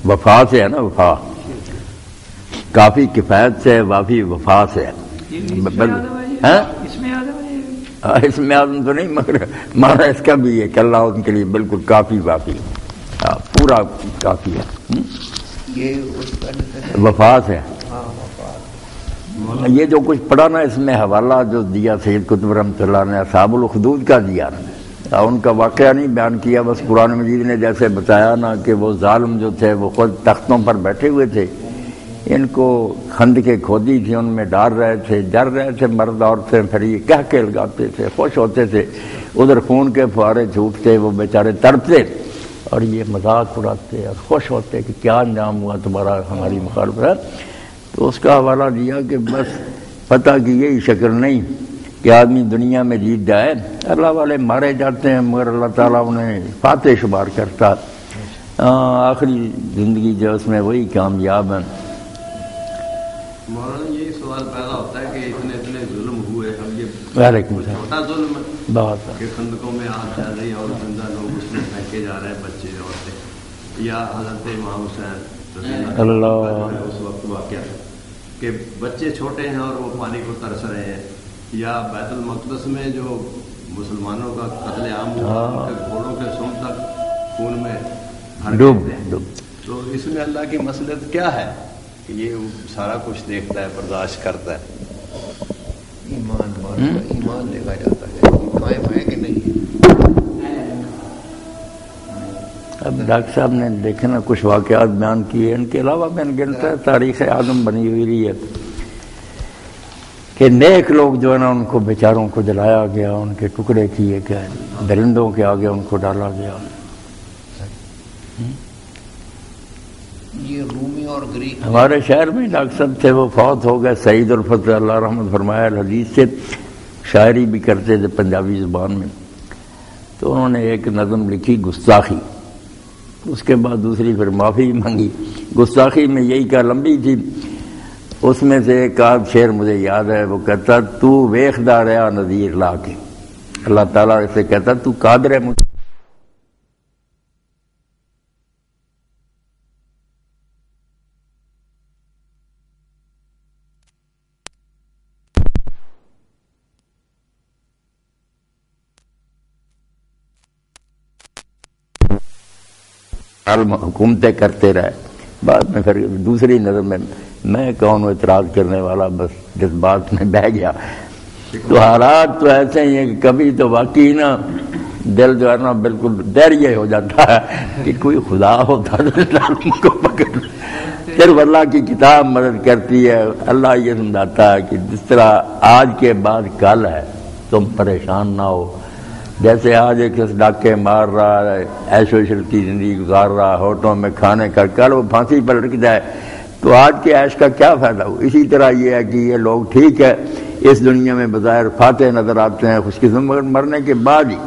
وفا سے ہے نا، وفا کافی کفایت سے، وافی وفا سے ہے۔ اس میں آدم تو نہیں، مگر مانا اس کا بھی ہے کہ اللہ ان کے لیے بالکل کافی وافی پورا کافی ہے، وفا سے۔ یہ جو کچھ پڑھا نا اس میں حوالہ جو دیا سید قطب رحمۃ اللہ نے اصحاب الاخدود کا دیا نا، ان کا واقعہ نہیں بیان کیا، بس قرآن مجید نے جیسے بتایا نا کہ وہ ظالم جو تھے وہ خود تختوں پر بیٹھے ہوئے تھے، ان کو خندقیں کھودی تھی، ان میں ڈال رہے تھے، جر رہے تھے مرد عورتیں، پھر یہ کہہ کے لگاتے تھے، خوش ہوتے تھے، ادھر خون کے فوارے چھوٹتے، وہ بیچارے تڑپتے اور یہ مذاق اڑاتے اور خوش ہوتے کہ کیا انجام ہوا تمہارا ہماری مخالفت ہے۔ تو اس کا حوالہ دیا کہ بس پتہ کہ یہی شکل نہیں کہ آدمی دنیا میں جیت جائے، اللہ والے مارے جاتے ہیں مگر اللہ تعالیٰ انہیں فاتح شمار کرتا، آخری زندگی جو اس میں وہی کامیاب ہیں۔ مولانا یہی سوال پیدا ہوتا ہے کہ اتنے ظلم ہوئے، اب یہ چھوٹا ظلم ہے بہت کہ خندقوں میں آگ چل رہی اور زندہ لوگ اس میں پھینکے جا رہے ہیں، بچے عورتیں، یا حضرت امام حسین اللہ اس وقت واقعہ کہ بچے چھوٹے ہیں اور وہ پانی کو ترس رہے ہیں، یا بیت المقدس میں جو مسلمانوں کا قتل عام ہوا، ان کے گھوڑوں کے سم تک خون میں ڈوب۔ تو اس میں اللہ کی مصلحت کیا ہے کہ یہ سارا کچھ دیکھتا ہے، برداشت کرتا ہے؟ ایمان دیکھا جاتا ہے قائم ہے کہ نہیں۔ اب ڈاکٹر صاحب نے دیکھے نا کچھ واقعات بیان کیے، ان کے علاوہ میں نے گنتا ہے تاریخ اعظم بنی ہوئی رہی ہے کہ نیک لوگ جو ہے نا ان کو بیچاروں کو جلایا گیا، ان کے ٹکڑے کیے گئے، درندوں کے آگے ان کو ڈالا گیا۔ یہ رومی اور گریک ہمارے شہر میں ڈاکٹر صاحب تھے، وہ فوت ہو گئے، سعید الفتح اللہ رحمت فرمایا، الحدیث سے شاعری بھی کرتے تھے پنجابی زبان میں، تو انہوں نے ایک نظم لکھی گستاخی، اس کے بعد دوسری پھر معافی مانگی۔ گستاخی میں یہی کا لمبی تھی، اس میں سے ایک آدھ شعر مجھے یاد ہے، وہ کہتا تو ویخدا رہا نظیر لا کے، اللہ تعالیٰ سے کہتا تو قادر ہے مجھے حکومتیں کرتے رہے۔ بعد میں پھر دوسری نظر میں کون اعتراض کرنے والا، بس جذبات میں بہہ گیا۔ تو حالات تو ایسے ہی ہیں کہ کبھی تو واقعی نا دل جو ہے نا بالکل ڈریے ہو جاتا ہے کہ کوئی خدا ہوتا کو پکڑ، صرف اللہ کی کتاب مدد کرتی ہے۔ اللہ یہ سمجھاتا ہے کہ جس طرح آج کے بعد کل ہے، تم پریشان نہ ہو، جیسے آج ایک ڈاکے مار رہا ہے، عیش و عشرت کی زندگی گزار رہا، ہوٹلوں میں کھانے کا، کل وہ پھانسی پر لٹک جائے تو آج کے عیش کا کیا فائدہ ہو؟ اسی طرح یہ ہے کہ یہ لوگ ٹھیک ہے اس دنیا میں بظاہر فاتح نظر آتے ہیں، خوش قسمت، مگر مرنے کے بعد ہی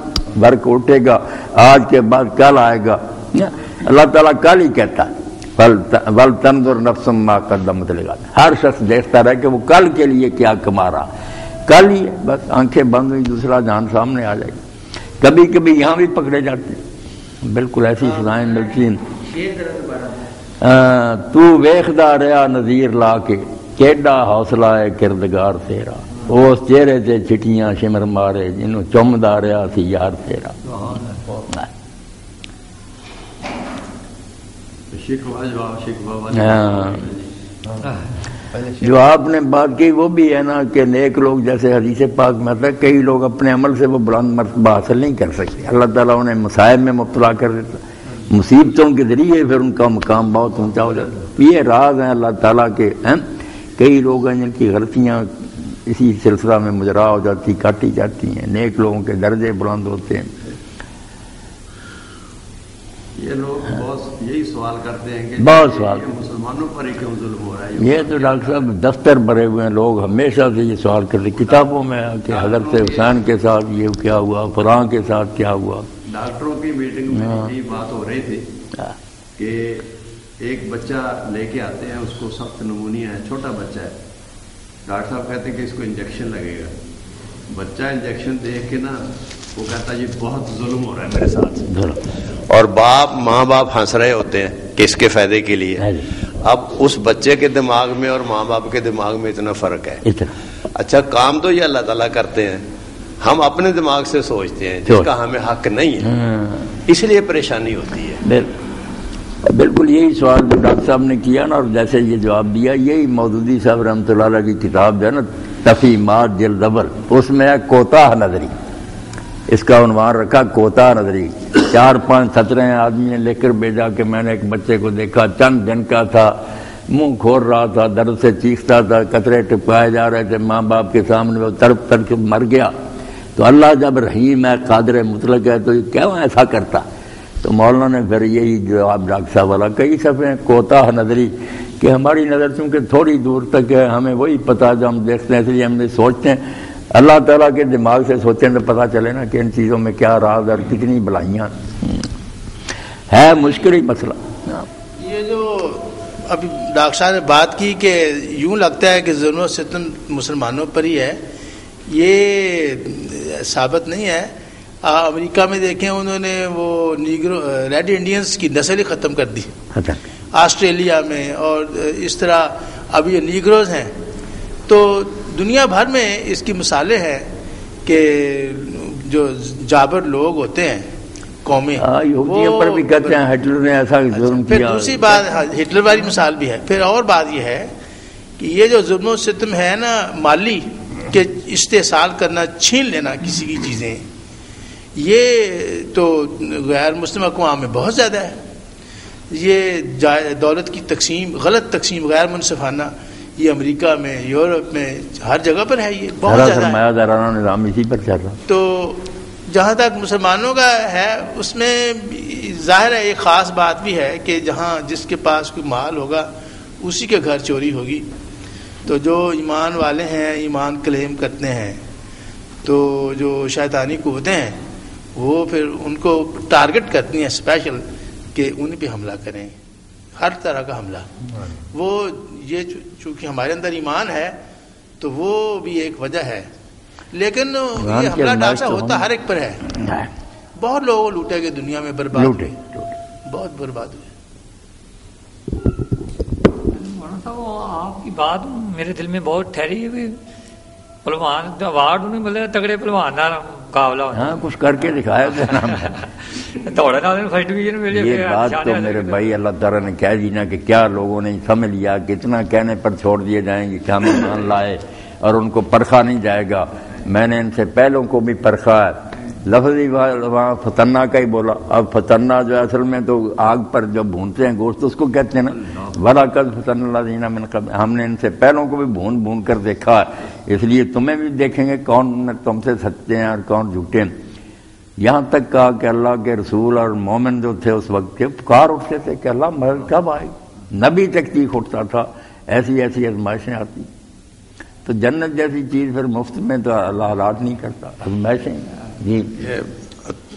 برق اٹھے گا، آج کے بعد کل آئے گا۔ اللہ تعالیٰ کل ہی کہتا ہے وَلْتَنْظُرْ نَفْسٌ مَا قَدَّمَتْ لِغَدٍ، ہر شخص دیکھتا رہے کہ وہ کل کے لیے کیا کما رہا، کل ہی ہے، بس آنکھیں بند ہوئی دوسرا جہان سامنے آ جائے گی۔ کبھی کبھی یہاں بھی پکڑے جاتے ہیں، بالکل ایسی سزائیں ملتی ہیں۔ تو ویخدا رہا نظیر لا کے، کیڈا حوصلہ ہے کردگار تیرا، اس چہرے سے چھٹیاں شمر مارے، جنوں چمدا رہا سی یار تیرا۔ جو آپ نے بات کی وہ بھی ہے نا کہ نیک لوگ جیسے حدیث پاک میں آتا ہے کئی لوگ اپنے عمل سے وہ بلند مرتبہ حاصل نہیں کر سکتے، اللہ تعالیٰ انہیں مصائب میں مبتلا کر دیتا، مصیبتوں کے ذریعے پھر ان کا مقام بہت اونچا ہو جاتا۔ یہ راز ہیں اللہ تعالیٰ کے، کئی لوگ ہیں جن کی غلطیاں اسی سلسلہ میں مجرا ہو جاتی، کاٹی جاتی ہیں، نیک لوگوں کے درجے بلند ہوتے ہیں۔ یہ لوگ بہت یہی سوال کرتے ہیں کہ بہت سوال، مسلمانوں پر ہی کیوں ظلم ہو رہا ہے؟ یہ تو ڈاکٹر صاحب دفتر بھرے ہوئے ہیں، لوگ ہمیشہ سے یہ سوال کرتے، کتابوں میں کہ حضرت حسین کے ساتھ یہ کیا ہوا، فلاں کے ساتھ کیا ہوا۔ ڈاکٹروں کی میٹنگ میں یہی بات ہو رہی تھی کہ ایک بچہ لے کے آتے ہیں، اس کو سخت نمونیا ہے، چھوٹا بچہ ہے، ڈاکٹر صاحب کہتے ہیں کہ اس کو انجیکشن لگے گا، بچہ انجیکشن دیکھ کے نا وہ کہتا ہے جی بہت ظلم ہو رہا ہے میرے ساتھ، اور ماں باپ ہنس رہے ہوتے ہیں کس کے فائدے کے لیے. اب اس بچے کے دماغ میں اور ماں باپ کے دماغ میں اتنا فرق ہے. اچھا کام تو یہ اللہ تعالیٰ کرتے ہیں، ہم اپنے دماغ سے سوچتے ہیں جس کا ہمیں حق نہیں ہے، اس لیے پریشانی ہوتی ہے. بالکل یہی سوال جو ڈاکٹر صاحب نے کیا نا، اور جیسے یہ جواب دیا، یہی مودودی صاحب رحمۃ اللہ علیہ کی کتاب جو ہے نا تفہیمات جلد اول، اس میں ہے کوتاہ نظری. اس کا عنوان رکھا کوتاہ نظری. 4-5 سطریں آدمی نے لکھ کر بھیجا کہ میں نے ایک بچے کو دیکھا، چند دن کا تھا، منہ کھول رہا تھا، درد سے چیختا تھا، قطرے ٹپکائے جا رہے تھے، ماں باپ کے سامنے وہ تڑپ تڑپ کے مر گیا. تو اللہ جب رحیم ہے، قادر مطلق ہے، تو یہ کیوں ایسا کرتا؟ تو مولانا نے پھر یہی جواب ڈاکٹر صاحب والا کئی صفحے کوتاہ نظری، کہ ہماری نظر چونکہ تھوڑی دور تک ہے، ہمیں وہی پتہ جو ہم دیکھتے ہیں، اس لیے ہم نے سوچتے ہیں. اللہ تعالیٰ کے دماغ سے سوچیں تو پتہ چلے نا کہ ان چیزوں میں کیا راز اور کتنی بلائیاں ہے. مشکل ہی مسئلہ. یہ جو ابھی ڈاکٹر صاحب نے بات کی کہ یوں لگتا ہے کہ ظلم و ستم مسلمانوں پر ہی ہے، یہ ثابت نہیں ہے. امریکہ میں دیکھیں انہوں نے وہ نیگرو ریڈ انڈینز کی نسل ہی ختم کر دی، آسٹریلیا میں، اور اس طرح اب یہ نیگروز ہیں. تو دنیا بھر میں اس کی مثالیں ہیں کہ جو جابر لوگ ہوتے ہیں قومیں، یہودیوں پر بھی کہتے ہیں ہٹلر نے ایسا ظلم کیا. پھر دوسری بات ہٹلر والی مثال بھی ہے. پھر اور بات یہ ہے کہ یہ جو ظلم و ستم ہے نا مالی، کہ استحصال کرنا، چھین لینا کسی کی چیزیں، یہ تو غیر مسلم اقوام میں بہت زیادہ ہے. یہ دولت کی تقسیم، غلط تقسیم، غیر منصفانہ، یہ امریکہ میں، یورپ میں، ہر جگہ پر ہے. یہ بہت زیادہ سرمایہ دارانہ نظام اسی پر چل رہا. تو جہاں تک مسلمانوں کا ہے اس میں ظاہر ہے ایک خاص بات بھی ہے کہ جہاں جس کے پاس کوئی مال ہوگا اسی کے گھر چوری ہوگی. تو جو ایمان والے ہیں، ایمان کلیم کرتے ہیں، تو جو شیطانی قوتیں ہیں وہ پھر ان کو ٹارگٹ کرتی ہیں اسپیشل کہ ان پہ حملہ کریں، ہر طرح کا حملہ. وہ یہ چونکہ ہمارے اندر ایمان ہے تو وہ بھی ایک وجہ ہے، لیکن یہ حملہ ڈاکٹر ہوتا ہر ایک پر ہے. بہت لوگوں لوٹے گئے دنیا میں، برباد ہوئے، بہت برباد ہوئے. آپ کی بات میرے دل میں بہت ٹھہری ہے. پہلوان اوارڈ انہیں ملے، تگڑے پہلوان کا مقابلہ، ہاں کچھ کر کے دکھایا تھا. یہ بات تو میرے بھائی اللہ تعالیٰ نے کہہ دی نا کہ کیا لوگوں نے سمجھ لیا کہ اتنا کہنے پر چھوڑ دیے جائیں گے کہ ہم ایمان لائے اور ان کو پرکھا نہیں جائے گا. میں نے ان سے پہلوں کو بھی پرکھا ہے، لفظی وہاں فتنہ کا ہی بولا. اب فتنہ جو اصل میں تو آگ پر جو بھونتے ہیں گوشت اس کو کہتے ہیں نا، وَلَقَدْ فَتَنَّا الَّذِينَ مِن قَبْلِهِمْ. ہم نے ان سے پہلوں کو بھی بھون کر دیکھا ہے، اس لیے تمہیں بھی دیکھیں گے کون تم سے سچے ہیں اور کون جھوٹے ہیں. یہاں تک کہا کہ اللہ کے رسول اور مومن جو تھے اس وقت کے پکار اٹھتے تھے کہ اللہ مدد کب آئے. نبی تک چیخ اٹھتا تھا ایسی ایسی آزمائشیں آتی. تو جنت جیسی چیز پھر مفت میں تو اللہ حالات نہیں کرتا، آزمائشیں. جی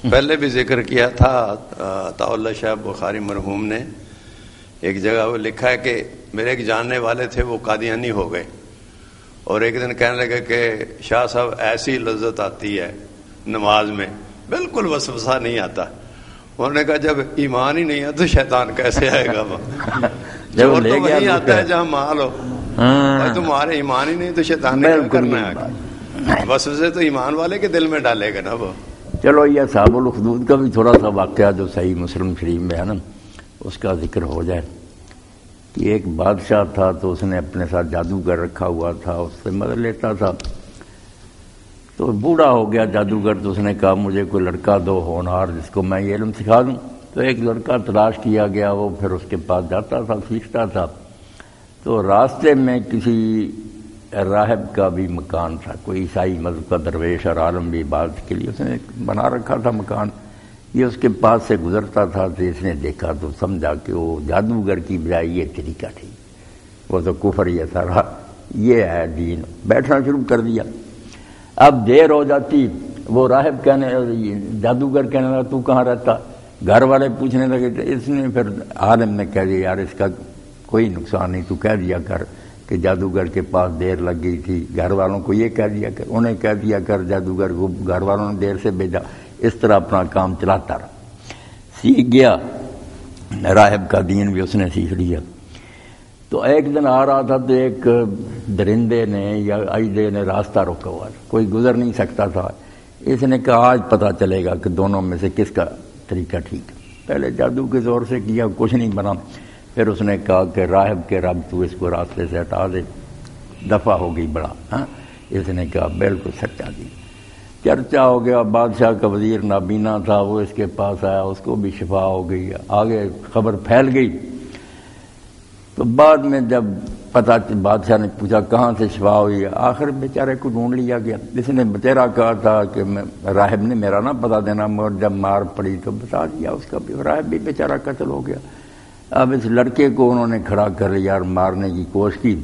پہلے بھی ذکر کیا تھا عطاء اللہ شاہ بخاری مرحوم نے ایک جگہ وہ لکھا ہے کہ میرے ایک جاننے والے تھے، وہ قادیانی ہو گئے، اور ایک دن کہنے لگے کہ شاہ صاحب ایسی لذت آتی ہے نماز میں، بالکل وسوسہ نہیں آتا. انہوں نے کہا جب ایمان ہی نہیں ہے تو شیطان کیسے آئے گا؟ جب تو وہی آتا ہے جہاں مال ہو، اور تمہارے ایمان ہی نہیں تو شیطان نے کیا کرنا ہے؟ وسوسے تو ایمان والے کے دل میں ڈالے گا نا وہ. چلو یہ اصحاب الاخدود کا بھی تھوڑا سا واقعہ جو صحیح مسلم شریف میں ہے نا اس کا ذکر ہو جائے. کہ ایک بادشاہ تھا تو اس نے اپنے ساتھ جادوگر رکھا ہوا تھا، اس سے مدد لیتا تھا. تو بوڑھا ہو گیا جادوگر، تو اس نے کہا مجھے کوئی لڑکا دو ہونہار جس کو میں یہ علم سکھا دوں. تو ایک لڑکا تلاش کیا گیا، وہ پھر اس کے پاس جاتا تھا، سیکھتا تھا. تو راستے میں کسی راہب کا بھی مکان تھا، کوئی عیسائی مذہب کا درویش اور عالم بھی عبادت کے لیے اس نے بنا رکھا تھا مکان. یہ اس کے پاس سے گزرتا تھا تو اس نے دیکھا تو سمجھا کہ وہ جادوگر کی بجائے یہ طریقہ ٹھیک، وہ تو کفر یہ سارا یہ ہے دین. بیٹھنا شروع کر دیا. اب دیر ہو جاتی، وہ راہب کہنے، جادوگر کہنے لگا تو کہاں رہتا؟ گھر والے پوچھنے لگے. تو اس نے پھر عالم نے کہہ دیا یار اس کا کوئی نقصان نہیں، تو کہہ دیا کر کہ جادوگر کے پاس دیر لگ گئی تھی، گھر والوں کو یہ کہہ دیا کر، انہیں کہہ دیا کر، جادوگر کو گھر والوں نے دیر سے بھیجا، اس طرح اپنا کام چلاتا رہا، سیکھ گیا، راہب کا دین بھی اس نے سیکھ لیا۔ تو ایک دن آ رہا تھا تو ایک درندے نے یا آئندے نے راستہ روکا ہوا، کوئی گزر نہیں سکتا تھا۔ اس نے کہا آج پتہ چلے گا کہ دونوں میں سے کس کا طریقہ ٹھیک ہے۔ پہلے جادو کے زور سے کیا، کچھ نہیں بنا، پھر اس نے کہا کہ راہب کے رب تو اس کو راستے سے ہٹا دے، دفع ہو گئی بڑا۔ اس نے کہا بالکل سچا دی، چرچا ہو گیا، بادشاہ کا وزیر نابینا تھا، وہ اس کے پاس آیا، اس کو بھی شفا ہو گئی، آگے خبر پھیل گئی۔ تو بعد میں جب پتہ بادشاہ نے پوچھا کہاں سے شفا ہوئی، آخر بیچارے کو ڈھونڈ لیا گیا۔ اس نے بتیرا کہا تھا کہ راہب نے میرا نہ پتہ دینا، مگر جب مار پڑی تو بتا دیا اس کا بھی، راہب بھی بیچارہ قتل ہو گیا۔ اب اس لڑکے کو انہوں نے کھڑا کر لیا اور مارنے کی کوشش کی،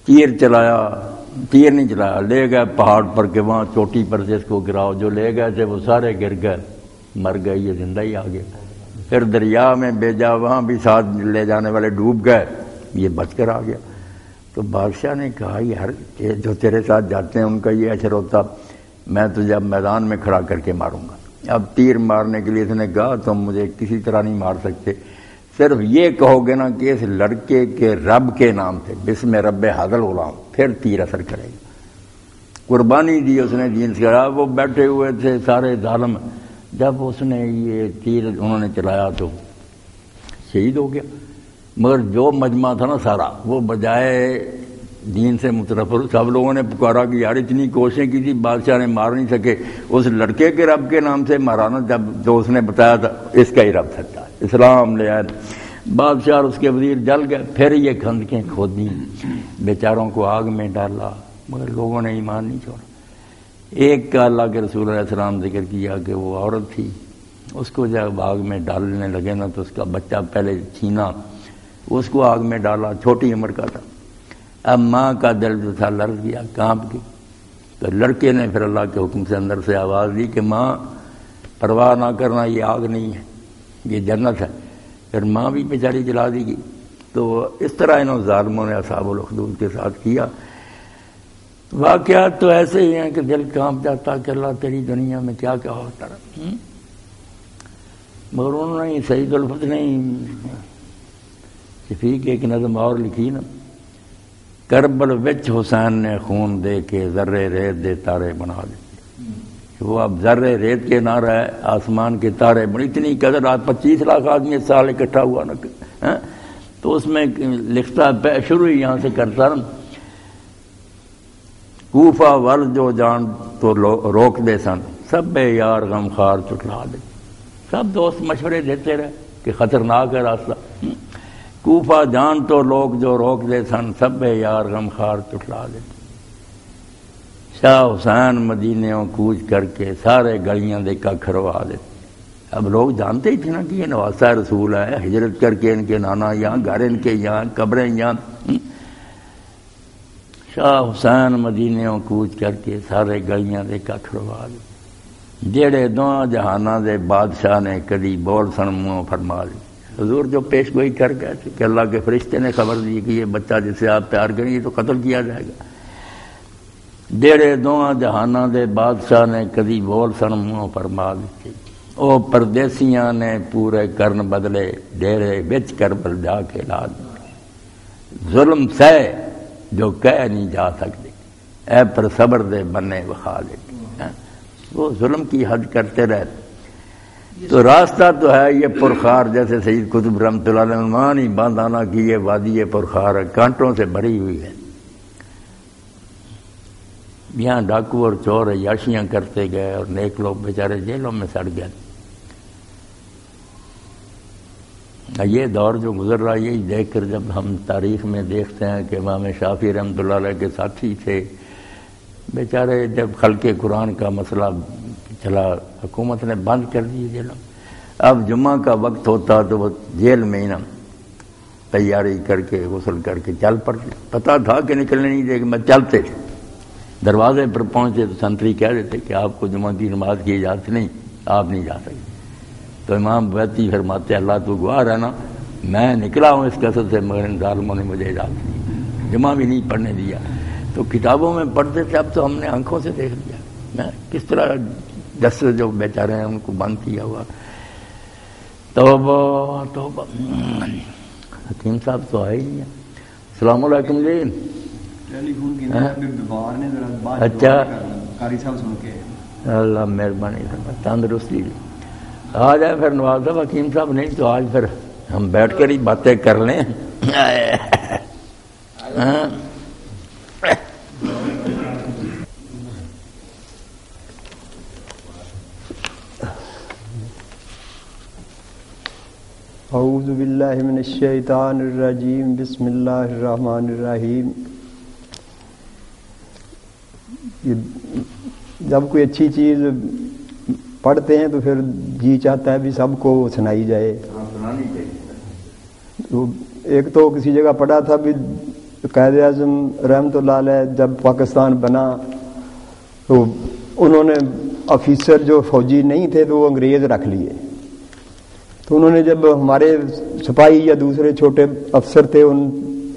تیر چلایا، تیر نہیں چلایا، لے گئے پہاڑ پر کہ وہاں چوٹی پر سے اس کو گراؤ، جو لے گئے تھے وہ سارے گر گئے، مر گئے، یہ زندہ ہی آ گیا۔ پھر دریا میں بھیجا، وہاں بھی ساتھ لے جانے والے ڈوب گئے، یہ بچ کر آ گیا۔ تو بادشاہ نے کہا یار جو تیرے ساتھ جاتے ہیں ان کا یہ اثر ہوتا، میں تجھے اب میدان میں کھڑا کر کے ماروں گا۔ اب تیر مارنے کے لیے اس نے کہا تم مجھے کسی طرح نہیں مار سکتے، صرف یہ کہو گے نا کہ اس لڑکے کے رب کے نام سے بسم رب ھذا الغلام، پھر تیر اثر کرے گا۔ قربانی دی اس نے دین سے۔ وہ بیٹھے ہوئے تھے سارے ظالم، جب اس نے یہ تیر انہوں نے چلایا تو شہید ہو گیا، مگر جو مجمع تھا نا سارا، وہ بجائے دین سے متنفر، سب لوگوں نے پکارا کہ یار اتنی کوششیں کی تھی، بادشاہ نے مار نہیں سکے، اس لڑکے کے رب کے نام سے مارا نا، جب جو اس نے بتایا تھا اس کا ہی رب سچا ہے، اسلام لے آئے۔ بادشاہ اور اس کے وزیر جل گئے، پھر یہ کھندقیں کھودی، بیچاروں کو آگ میں ڈالا، مگر لوگوں نے ایمان نہیں چھوڑا۔ ایک کا اللہ کے رسول علیہ السلام ذکر کیا کہ وہ عورت تھی، اس کو جب آگ میں ڈالنے لگے نا تو اس کا بچہ پہلے چھینا، اس کو آگ میں ڈالا، چھوٹی عمر کا تھا۔ اب ماں کا دل جو تھا لرز گیا، کانپ گئی۔ تو لڑکے نے پھر اللہ کے حکم سے اندر سے آواز دی کہ ماں پرواہ نہ کرنا، یہ آگ نہیں ہے، یہ جنت ہے۔ پھر ماں بھی بیچاری جلا دی گئی۔ تو اس طرح انہوں ظالموں نے اصحاب الاخدود کے ساتھ کیا۔ واقعات تو ایسے ہی ہیں کہ دل کانپ جاتا کہ اللہ تیری دنیا میں کیا کیا ہوتا رہا۔ مگر انہوں نے سعید الفت نے شفیق ایک نظم اور لکھی نا، کربل وچ حسین نے خون دے کے ذرے ریت دے تارے بنا دے۔ وہ اب ذرے ریت کے نہ رہے، آسمان کے تارے بڑی، اتنی قدر، آج 25 لاکھ آدمی اس سال اکٹھا ہوا نا، تو اس میں لکھتا شروع ہی یہاں سے کرتا نا، کوفہ ول جو جان تو روک دے سن، سب یار غم خار چٹلا دے۔ سب دوست مشورے دیتے رہے کہ خطرناک ہے راستہ۔ کوفہ جان تو لوگ جو روک دے سن، سب یار غم خار چٹلا دے۔ شاہ حسین مدینوں کوچ کر کے سارے گلیاں دے کھروا دے۔ اب لوگ جانتے ہی تھے نا کہ یہ نواسہ رسول ہے، ہجرت کر کے ان کے نانا یہاں، گھر ان کے یہاں، قبریں یہاں۔ شاہ حسین مدینوں کوچ کر کے سارے گلیاں دے کھروا دے۔ جڑے دواں جہاناں دے بادشاہ نے کدی بول سن منہ فرما دی۔ حضور جو پیش گوئی کر گئے تھے کہ اللہ کے فرشتے نے خبر دی کہ یہ بچہ جسے آپ پیار کریں گے تو قتل کیا جائے گا۔ جڑے دواں جہاناں دے بادشاہ نے کدی بول سن منہ فرما دیتے، او پردیسیاں نے پورے کرن بدلے، ڈیرے وچ کربل جا کے لا دیتے۔ ظلم سہ جو کہہ نہیں جا سکتے، اے پر صبر دے بنے وخا دیتے۔ وہ ظلم کی حد کرتے رہتے۔ تو راستہ تو ہے یہ پرخار، جیسے سید قطب رحمۃ اللہ علیہ عنوان ہی باندھانا کی یہ وادی پرخار ہے، کانٹوں سے بھری ہوئی ہے۔ یہاں ڈاکو اور چور عیاشیاں کرتے گئے اور نیک لوگ بیچارے جیلوں میں سڑ گئے۔ یہ دور جو گزر رہا ہے، یہی دیکھ کر جب ہم تاریخ میں دیکھتے ہیں کہ امام شافعی رحمۃ اللہ علیہ کے ساتھی تھے بیچارے، جب خلق قرآن کا مسئلہ چلا حکومت نے بند کر دیے جیلوں۔ اب جمعہ کا وقت ہوتا تو وہ جیل میں ہی نا تیاری کر کے غسل کر کے چل پڑتے، پتہ تھا کہ نکلنے نہیں دے گا، میں چلتے تھے۔ دروازے پر پہنچے تو سنتری کہہ دیتے کہ آپ کو جمعہ کی نماز کی اجازت نہیں، آپ نہیں جا سکتے۔ تو امام بیتی فرماتے اللہ تو گواہ رہنا، میں نکلا ہوں اس قصد سے، مگر ان ظالموں نے مجھے اجازت نہیں۔ جمع بھی نہیں پڑھنے دیا. تو کتابوں میں پڑھتے تھے, اب تو ہم نے آنکھوں سے دیکھ لیا کس طرح دس جو بیچارے ہیں ان کو بند کیا ہوا. توبہ توبہ. حکیم صاحب تو آئے ہی نہیں. السلام علیکم جی. اچھا اللہ مہربانی تندرستی. آ جائے پھر نواز صاحب. حکیم صاحب نہیں تو آج پھر ہم بیٹھ کر ہی باتیں کر لیں. اعوذ باللہ من الشیطان الرجیم. بسم اللہ الرحمن الرحیم. جب کوئی اچھی چیز پڑھتے ہیں تو پھر جی چاہتا ہے بھی سب کو سنائی جائے. تو ایک تو کسی جگہ پڑھا تھا بھی قائد اعظم رحمۃ اللہ علیہ جب پاکستان بنا تو انہوں نے آفیسر جو فوجی نہیں تھے تو وہ انگریز رکھ لیے. تو انہوں نے جب ہمارے سپاہی یا دوسرے چھوٹے افسر تھے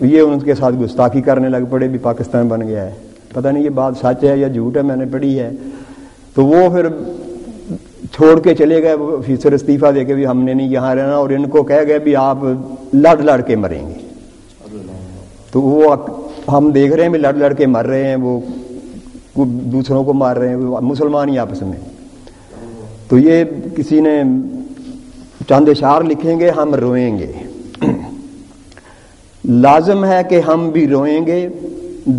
یہ ان کے ساتھ گستاخی کرنے لگ پڑے بھی پاکستان بن گیا ہے. پتہ نہیں یہ بات سچ ہے یا جھوٹ ہے, میں نے پڑھی ہے. تو وہ پھر چھوڑ کے چلے گئے آفیسر, استعفیٰ دے کے بھی ہم نے نہیں یہاں رہنا, اور ان کو کہہ گئے بھی آپ لڑ لڑ کے مریں گے. تو وہ ہم دیکھ رہے ہیں بھی لڑ لڑ کے مر رہے ہیں, وہ دوسروں کو مار رہے ہیں, مسلمان ہی آپس میں. تو یہ کسی نے چند اشعار لکھیں گے, ہم روئیں گے. لازم ہے کہ ہم بھی روئیں گے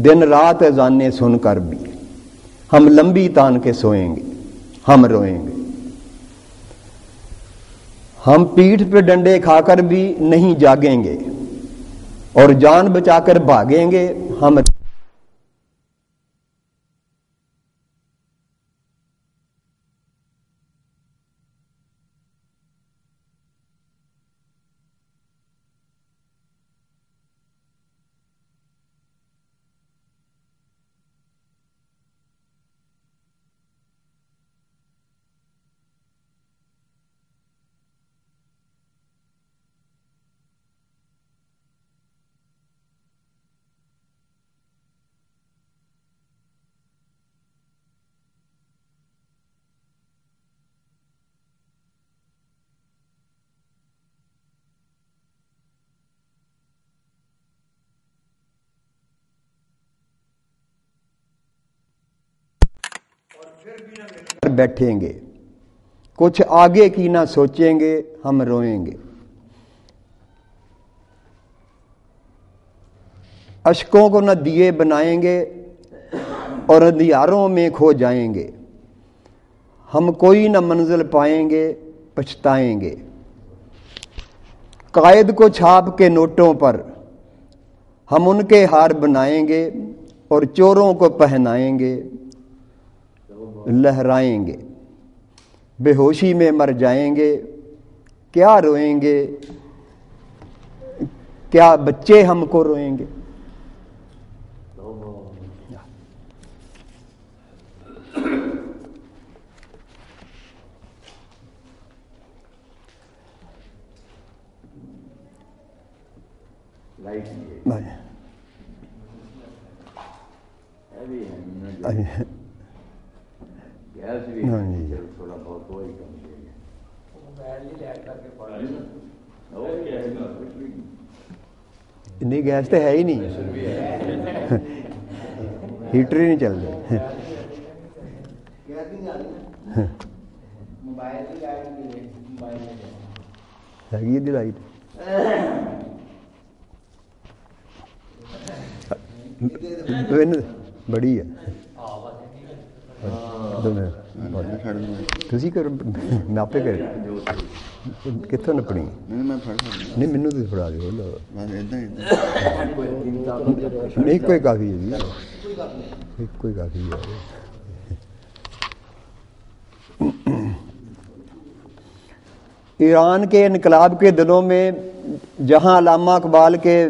دن رات اذانیں سن کر بھی, ہم لمبی تان کے سوئیں گے, ہم روئیں گے. ہم پیٹھ پہ ڈنڈے کھا کر بھی نہیں جاگیں گے, اور جان بچا کر بھاگیں گے, ہم بیٹھیں گے. کچھ آگے کی نہ سوچیں گے, ہم روئیں گے. اشکوں کو نہ دیے بنائیں گے, اور اندھیاروں میں کھو جائیں گے. ہم کوئی نہ منزل پائیں گے, پچھتائیں گے. قائد کو چھاپ کے نوٹوں پر ہم ان کے ہار بنائیں گے, اور چوروں کو پہنائیں گے, لہرائیں گے. بے ہوشی میں مر جائیں گے, کیا روئیں گے, کیا بچے ہم کو روئیں گے. نہیں گیس تو ہے ہی نہیں, ہیٹر ہی نہیں چل رہے. ہے دی لائٹ بڑی ہے. تھی کر میں آپ کر کتوں نپنی نہیں مینو تو فڑا دو نہیں کوئی کافی ہے جی کوئی کافی ہے. ایران کے انقلاب کے دنوں میں جہاں علامہ اقبال کے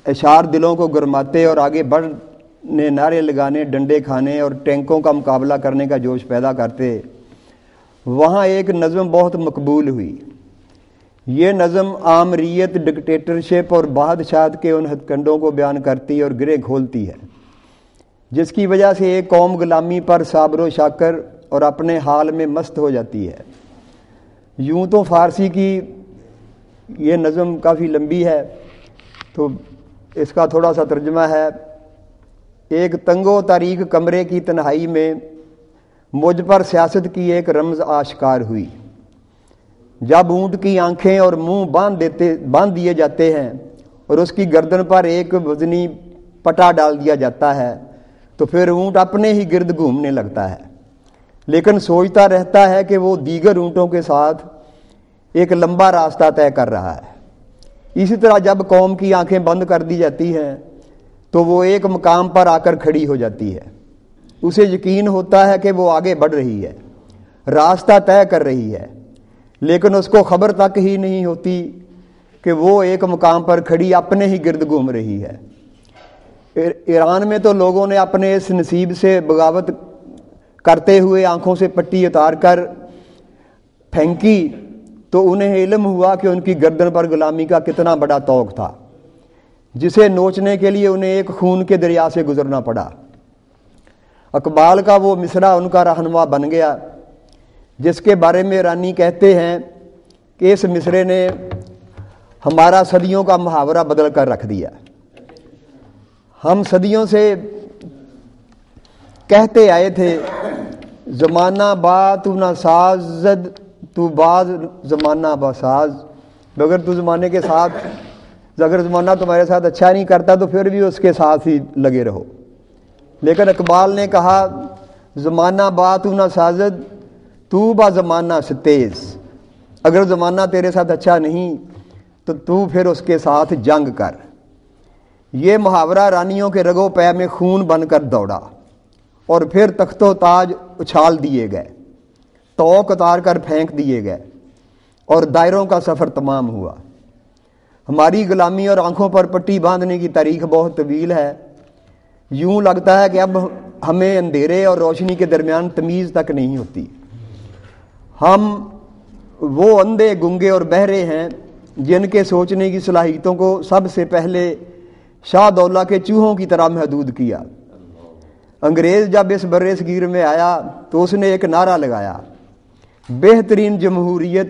اشعار دلوں کو گرماتے اور آگے بڑھنے, نعرے لگانے, ڈنڈے کھانے اور ٹینکوں کا مقابلہ کرنے کا جوش پیدا کرتے, وہاں ایک نظم بہت مقبول ہوئی. یہ نظم آمریت، ڈکٹیٹرشپ اور بادشاہت کے ان ہتھ کنڈوں کو بیان کرتی ہے اور گرے کھولتی ہے جس کی وجہ سے ایک قوم غلامی پر صابر و شاکر اور اپنے حال میں مست ہو جاتی ہے۔ یوں تو فارسی کی یہ نظم کافی لمبی ہے، تو اس کا تھوڑا سا ترجمہ ہے۔ ایک تنگ و تاریک کمرے کی تنہائی میں مجھ پر سیاست کی ایک رمز آشکار ہوئی۔ جب اونٹ کی آنکھیں اور منہ باندھ دیے جاتے ہیں اور اس کی گردن پر ایک وزنی پٹا ڈال دیا جاتا ہے تو پھر اونٹ اپنے ہی گرد گھومنے لگتا ہے، لیکن سوچتا رہتا ہے کہ وہ دیگر اونٹوں کے ساتھ ایک لمبا راستہ طے کر رہا ہے۔ اسی طرح جب قوم کی آنکھیں بند کر دی جاتی ہیں تو وہ ایک مقام پر آ کر کھڑی ہو جاتی ہے۔ اسے یقین ہوتا ہے کہ وہ آگے بڑھ رہی ہے، راستہ طے کر رہی ہے، لیکن اس کو خبر تک ہی نہیں ہوتی کہ وہ ایک مقام پر کھڑی اپنے ہی گرد گھوم رہی ہے۔ ایران میں تو لوگوں نے اپنے اس نصیب سے بغاوت کرتے ہوئے آنکھوں سے پٹی اتار کر پھینکی تو انہیں علم ہوا کہ ان کی گردن پر غلامی کا کتنا بڑا طوق تھا، جسے نوچنے کے لیے انہیں ایک خون کے دریا سے گزرنا پڑا۔ اقبال کا وہ مصرع ان کا رہنما بن گیا جس کے بارے میں رانی کہتے ہیں کہ اس مصرے نے ہمارا صدیوں کا محاورہ بدل کر رکھ دیا۔ ہم صدیوں سے کہتے آئے تھے زمانہ با تو نہ سازد تو باز زمانہ بساز، اگر تو زمانے کے ساتھ، اگر زمانہ تمہارے ساتھ اچھا نہیں کرتا تو پھر بھی اس کے ساتھ ہی لگے رہو۔ لیکن اقبال نے کہا زمانہ با تو نہ سازد تو با زمانہ سے تیز، اگر زمانہ تیرے ساتھ اچھا نہیں تو پھر اس کے ساتھ جنگ کر۔ یہ محاورہ رانیوں کے رگو پے میں خون بن کر دوڑا اور پھر تخت و تاج اچھال دیے گئے، توق اتار کر پھینک دیے گئے اور دائروں کا سفر تمام ہوا۔ ہماری غلامی اور آنکھوں پر پٹی باندھنے کی تاریخ بہت طویل ہے۔ یوں لگتا ہے کہ اب ہمیں اندھیرے اور روشنی کے درمیان تمیز تک نہیں ہوتی۔ ہم وہ اندھے گنگے اور بہرے ہیں جن کے سوچنے کی صلاحیتوں کو سب سے پہلے شاہ دولہ کے چوہوں کی طرح محدود کیا۔ انگریز جب اس برِ صغیر میں آیا تو اس نے ایک نعرہ لگایا، بہترین جمہوریت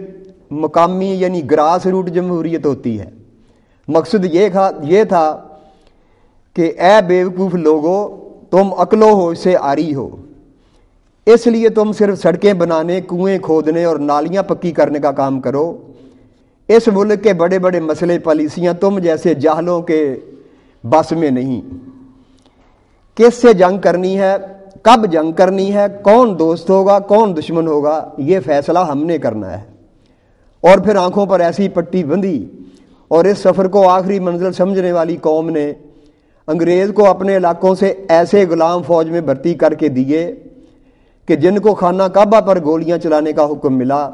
مقامی یعنی گراس روٹ جمہوریت ہوتی ہے۔ مقصد یہ تھا کہ اے بیوقوف لوگو، تم عقل و ہوش سے عاری ہو، اس لیے تم صرف سڑکیں بنانے، کنویں کھودنے اور نالیاں پکی کرنے کا کام کرو۔ اس ملک کے بڑے بڑے مسئلے پالیسیاں تم جیسے جاہلوں کے بس میں نہیں۔ کس سے جنگ کرنی ہے، کب جنگ کرنی ہے، کون دوست ہوگا کون دشمن ہوگا، یہ فیصلہ ہم نے کرنا ہے۔ اور پھر آنکھوں پر ایسی پٹی بندھی اور اس سفر کو آخری منزل سمجھنے والی قوم نے انگریز کو اپنے علاقوں سے ایسے غلام فوج میں بھرتی کر کے دیے کہ جن کو خانہ کعبہ پر گولیاں چلانے کا حکم ملا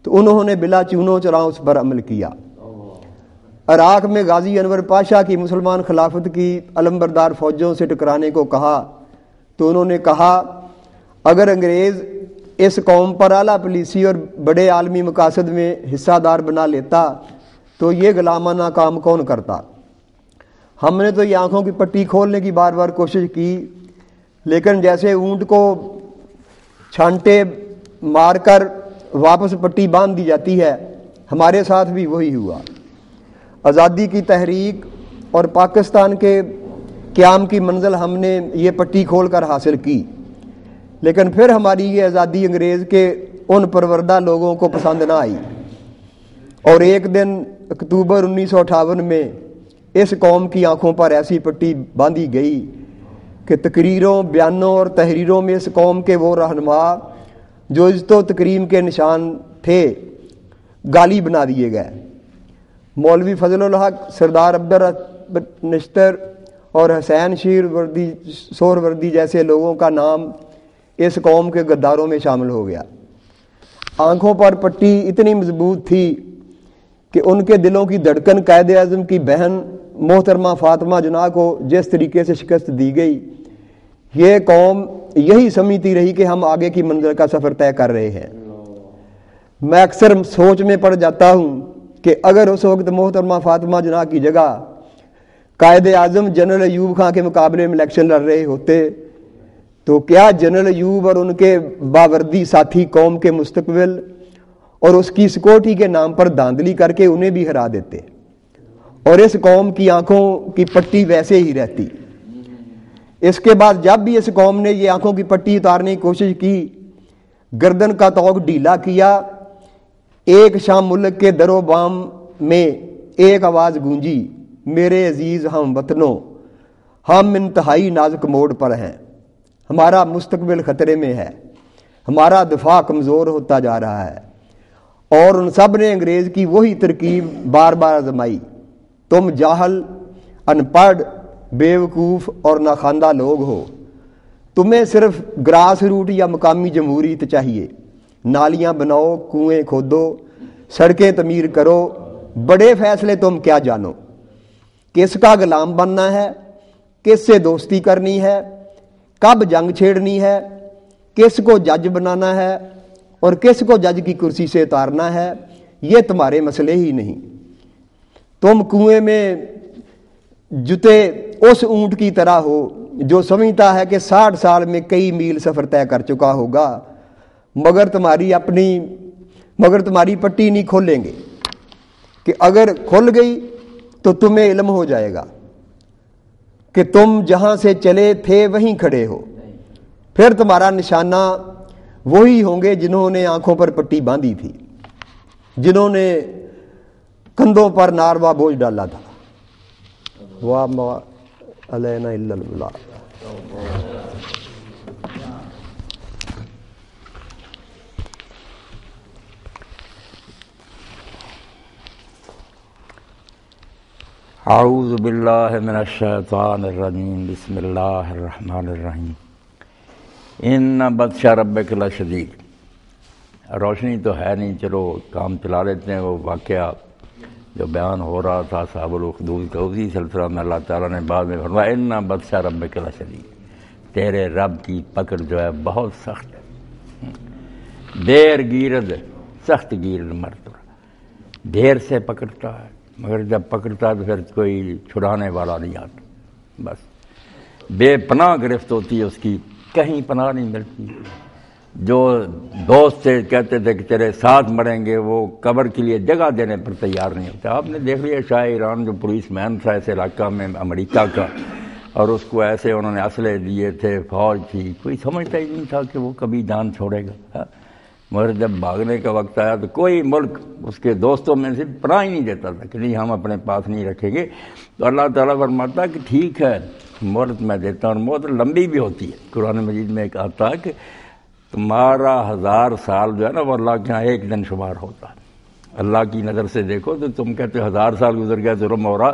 تو انہوں نے بلا چونو چراؤ اس پر عمل کیا۔ عراق میں غازی انور پاشا کی مسلمان خلافت کی علمبردار فوجوں سے ٹکرانے کو کہا تو انہوں نے کہا اگر انگریز اس قوم پر اعلیٰ پالیسی اور بڑے عالمی مقاصد میں حصہ دار بنا لیتا تو یہ غلامانہ کام کون کرتا۔ ہم نے تو یہ آنکھوں کی پٹی کھولنے کی بار بار کوشش کی، لیکن جیسے اونٹ کو چھانٹے مار کر واپس پٹی باندھ دی جاتی ہے، ہمارے ساتھ بھی وہی ہوا۔ آزادی کی تحریک اور پاکستان کے قیام کی منزل ہم نے یہ پٹی کھول کر حاصل کی، لیکن پھر ہماری یہ آزادی انگریز کے ان پروردہ لوگوں کو پسند نہ آئی، اور ایک دن اکتوبر 1958 میں اس قوم کی آنکھوں پر ایسی پٹی باندھی گئی کہ تقریروں، بیانوں اور تحریروں میں اس قوم کے وہ رہنما جو عزت و تکریم کے نشان تھے گالی بنا دیے گئے۔ مولوی فضل الحق، سردار عبدالرب نشتر اور حسین شیر وردی سہروردی جیسے لوگوں کا نام اس قوم کے غداروں میں شامل ہو گیا۔ آنکھوں پر پٹی اتنی مضبوط تھی کہ ان کے دلوں کی دھڑکن قائد اعظم کی بہن محترمہ فاطمہ جناح کو جس طریقے سے شکست دی گئی، یہ قوم یہی سمجھتی رہی کہ ہم آگے کی منزل کا سفر طے کر رہے ہیں۔ میں اکثر سوچ میں پڑ جاتا ہوں کہ اگر اس وقت محترمہ فاطمہ جناح کی جگہ قائد اعظم جنرل ایوب خان کے مقابلے میں الیکشن لڑ رہے ہوتے تو کیا جنرل ایوب اور ان کے باوردی ساتھی قوم کے مستقبل اور اس کی سیکورٹی کے نام پر دھاندلی کر کے انہیں بھی ہرا دیتے، اور اس قوم کی آنکھوں کی پٹی ویسے ہی رہتی۔ اس کے بعد جب بھی اس قوم نے یہ آنکھوں کی پٹی اتارنے کی کوشش کی، گردن کا توق ڈھیلا کیا، ایک شام ملک کے در و بام میں ایک آواز گونجی، میرے عزیز ہم وطنوں، ہم انتہائی نازک موڑ پر ہیں، ہمارا مستقبل خطرے میں ہے، ہمارا دفاع کمزور ہوتا جا رہا ہے۔ اور ان سب نے انگریز کی وہی ترکیب بار بار آزمائی۔ تم جاہل، ان پڑھ، بیوقوف اور ناخواندہ لوگ ہو، تمہیں صرف گراس روٹ یا مقامی جمہوریت چاہیے، نالیاں بناؤ، کنویں کھودو، سڑکیں تعمیر کرو، بڑے فیصلے تم کیا جانو، کس کا غلام بننا ہے، کس سے دوستی کرنی ہے، کب جنگ چھیڑنی ہے، کس کو جج بنانا ہے اور کس کو جج کی کرسی سے اتارنا ہے، یہ تمہارے مسئلے ہی نہیں۔ تم کنویں میں جتے اس اونٹ کی طرح ہو جو سمجھتا ہے کہ 60 سال میں کئی میل سفر طے کر چکا ہوگا، مگر تمہاری پٹی نہیں کھولیں گے کہ اگر کھل گئی تو تمہیں علم ہو جائے گا کہ تم جہاں سے چلے تھے وہیں کھڑے ہو، پھر تمہارا نشانہ وہی ہوں گے جنہوں نے آنکھوں پر پٹی باندھی تھی، جنہوں نے کندھوں پر ناروا بوجھ ڈالا تھا۔ وَمَا عَلَيْنَا إِلَّا الْبَلَاغُ۔ اعوذ باللہ من الشیطان الرجیم، بسم اللہ الرحمن الرحیم۔ ان بطش ربک لشدید۔ روشنی تو ہے نہیں، چلو کام چلا لیتے ہیں۔ وہ واقعہ جو بیان ہو رہا تھا اصحاب الاخدود کا، اسی سلسلہ میں اللہ تعالیٰ نے بعد میں فرمایا ان بطش ربک لشدید، تیرے رب کی پکڑ جو ہے بہت سخت ہے۔ دیر گیرد سخت گیرد مرد، دیر سے پکڑتا ہے، مگر جب پکڑتا ہے تو پھر کوئی چھڑانے والا نہیں آتا، بس بے پناہ گرفت ہوتی ہے اس کی، کہیں پناہ نہیں ملتی۔ جو دوست سے کہتے تھے کہ تیرے ساتھ مریں گے، وہ قبر کے لیے جگہ دینے پر تیار نہیں ہوتے۔ آپ نے دیکھ لیا شاہ ایران جو پولیس مین تھا اس علاقہ میں امریکہ کا، اور اس کو ایسے انہوں نے اسلحے دیے تھے، فوج تھی، کوئی سمجھتا ہی نہیں تھا کہ وہ کبھی جان چھوڑے گا، مگر جب بھاگنے کا وقت آیا تو کوئی ملک اس کے دوستوں میں سے پناہ ہی نہیں دیتا تھا کہ نہیں ہم اپنے پاس نہیں رکھیں گے۔ تو اللہ تعالیٰ فرماتا کہ ٹھیک ہے مہلت میں دیتا ہوں، اور مہلت لمبی بھی ہوتی ہے۔ قرآن مجید میں ایک آتا ہے کہ تمہارا 1000 سال جو ہے نا وہ اللہ کے ہاں ایک دن شمار ہوتا ہے۔ اللہ کی نظر سے دیکھو تو تم کہتے ہو 1000 سال گزر گیا، ظلم ہو رہا،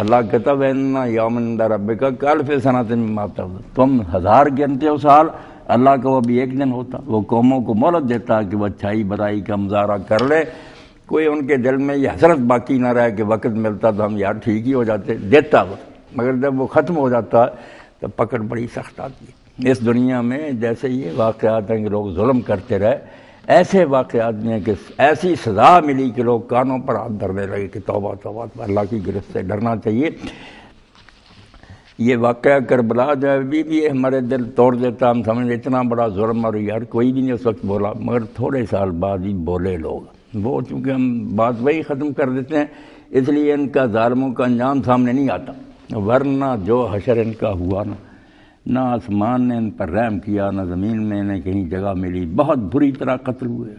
اللہ کہتا وَإِنَّ يَوْمًا عِندَ رَبِّكَ كَأَلْفِ سَنَةٍ مِّمَّا تَعُدُّونَ، تم 1000 گنتے ہو سال، اللہ کا وہ بھی ایک دن ہوتا۔ وہ قوموں کو مہلت دیتا کہ وہ اچھائی برائی کا مظاہرہ کر لے، کوئی ان کے دل میں یہ حسرت باقی نہ رہے کہ وقت ملتا تو ہم یار ٹھیک ہی ہو جاتے، دیتا وقت، مگر جب وہ ختم ہو جاتا تو پکڑ بڑی سخت آتی ہے۔ اس دنیا میں جیسے یہ واقعات ہیں کہ لوگ ظلم کرتے رہے، ایسے واقعات میں کہ ایسی سزا ملی کہ لوگ کانوں پر ہاتھ دھرنے لگے کہ توبہ توبہ، اللہ کی گرفت سے ڈرنا چاہیے۔ یہ واقعہ کربلا جو ہے بھی ہمارے دل توڑ دیتا، ہم سمجھتے اتنا بڑا ظلم، اور یار کوئی بھی نہیں اس وقت بولا، مگر تھوڑے سال بعد ہی بولے لوگ، وہ چونکہ ہم بات وہی ختم کر دیتے ہیں، اس لیے ان کا ظالموں کا انجام سامنے نہیں آتا، ورنہ جو حشر ان کا ہوا نا، نہ آسمان نے ان پر رحم کیا، نہ زمین میں انہیں کہیں جگہ ملی، بہت بری طرح قتل ہوئے،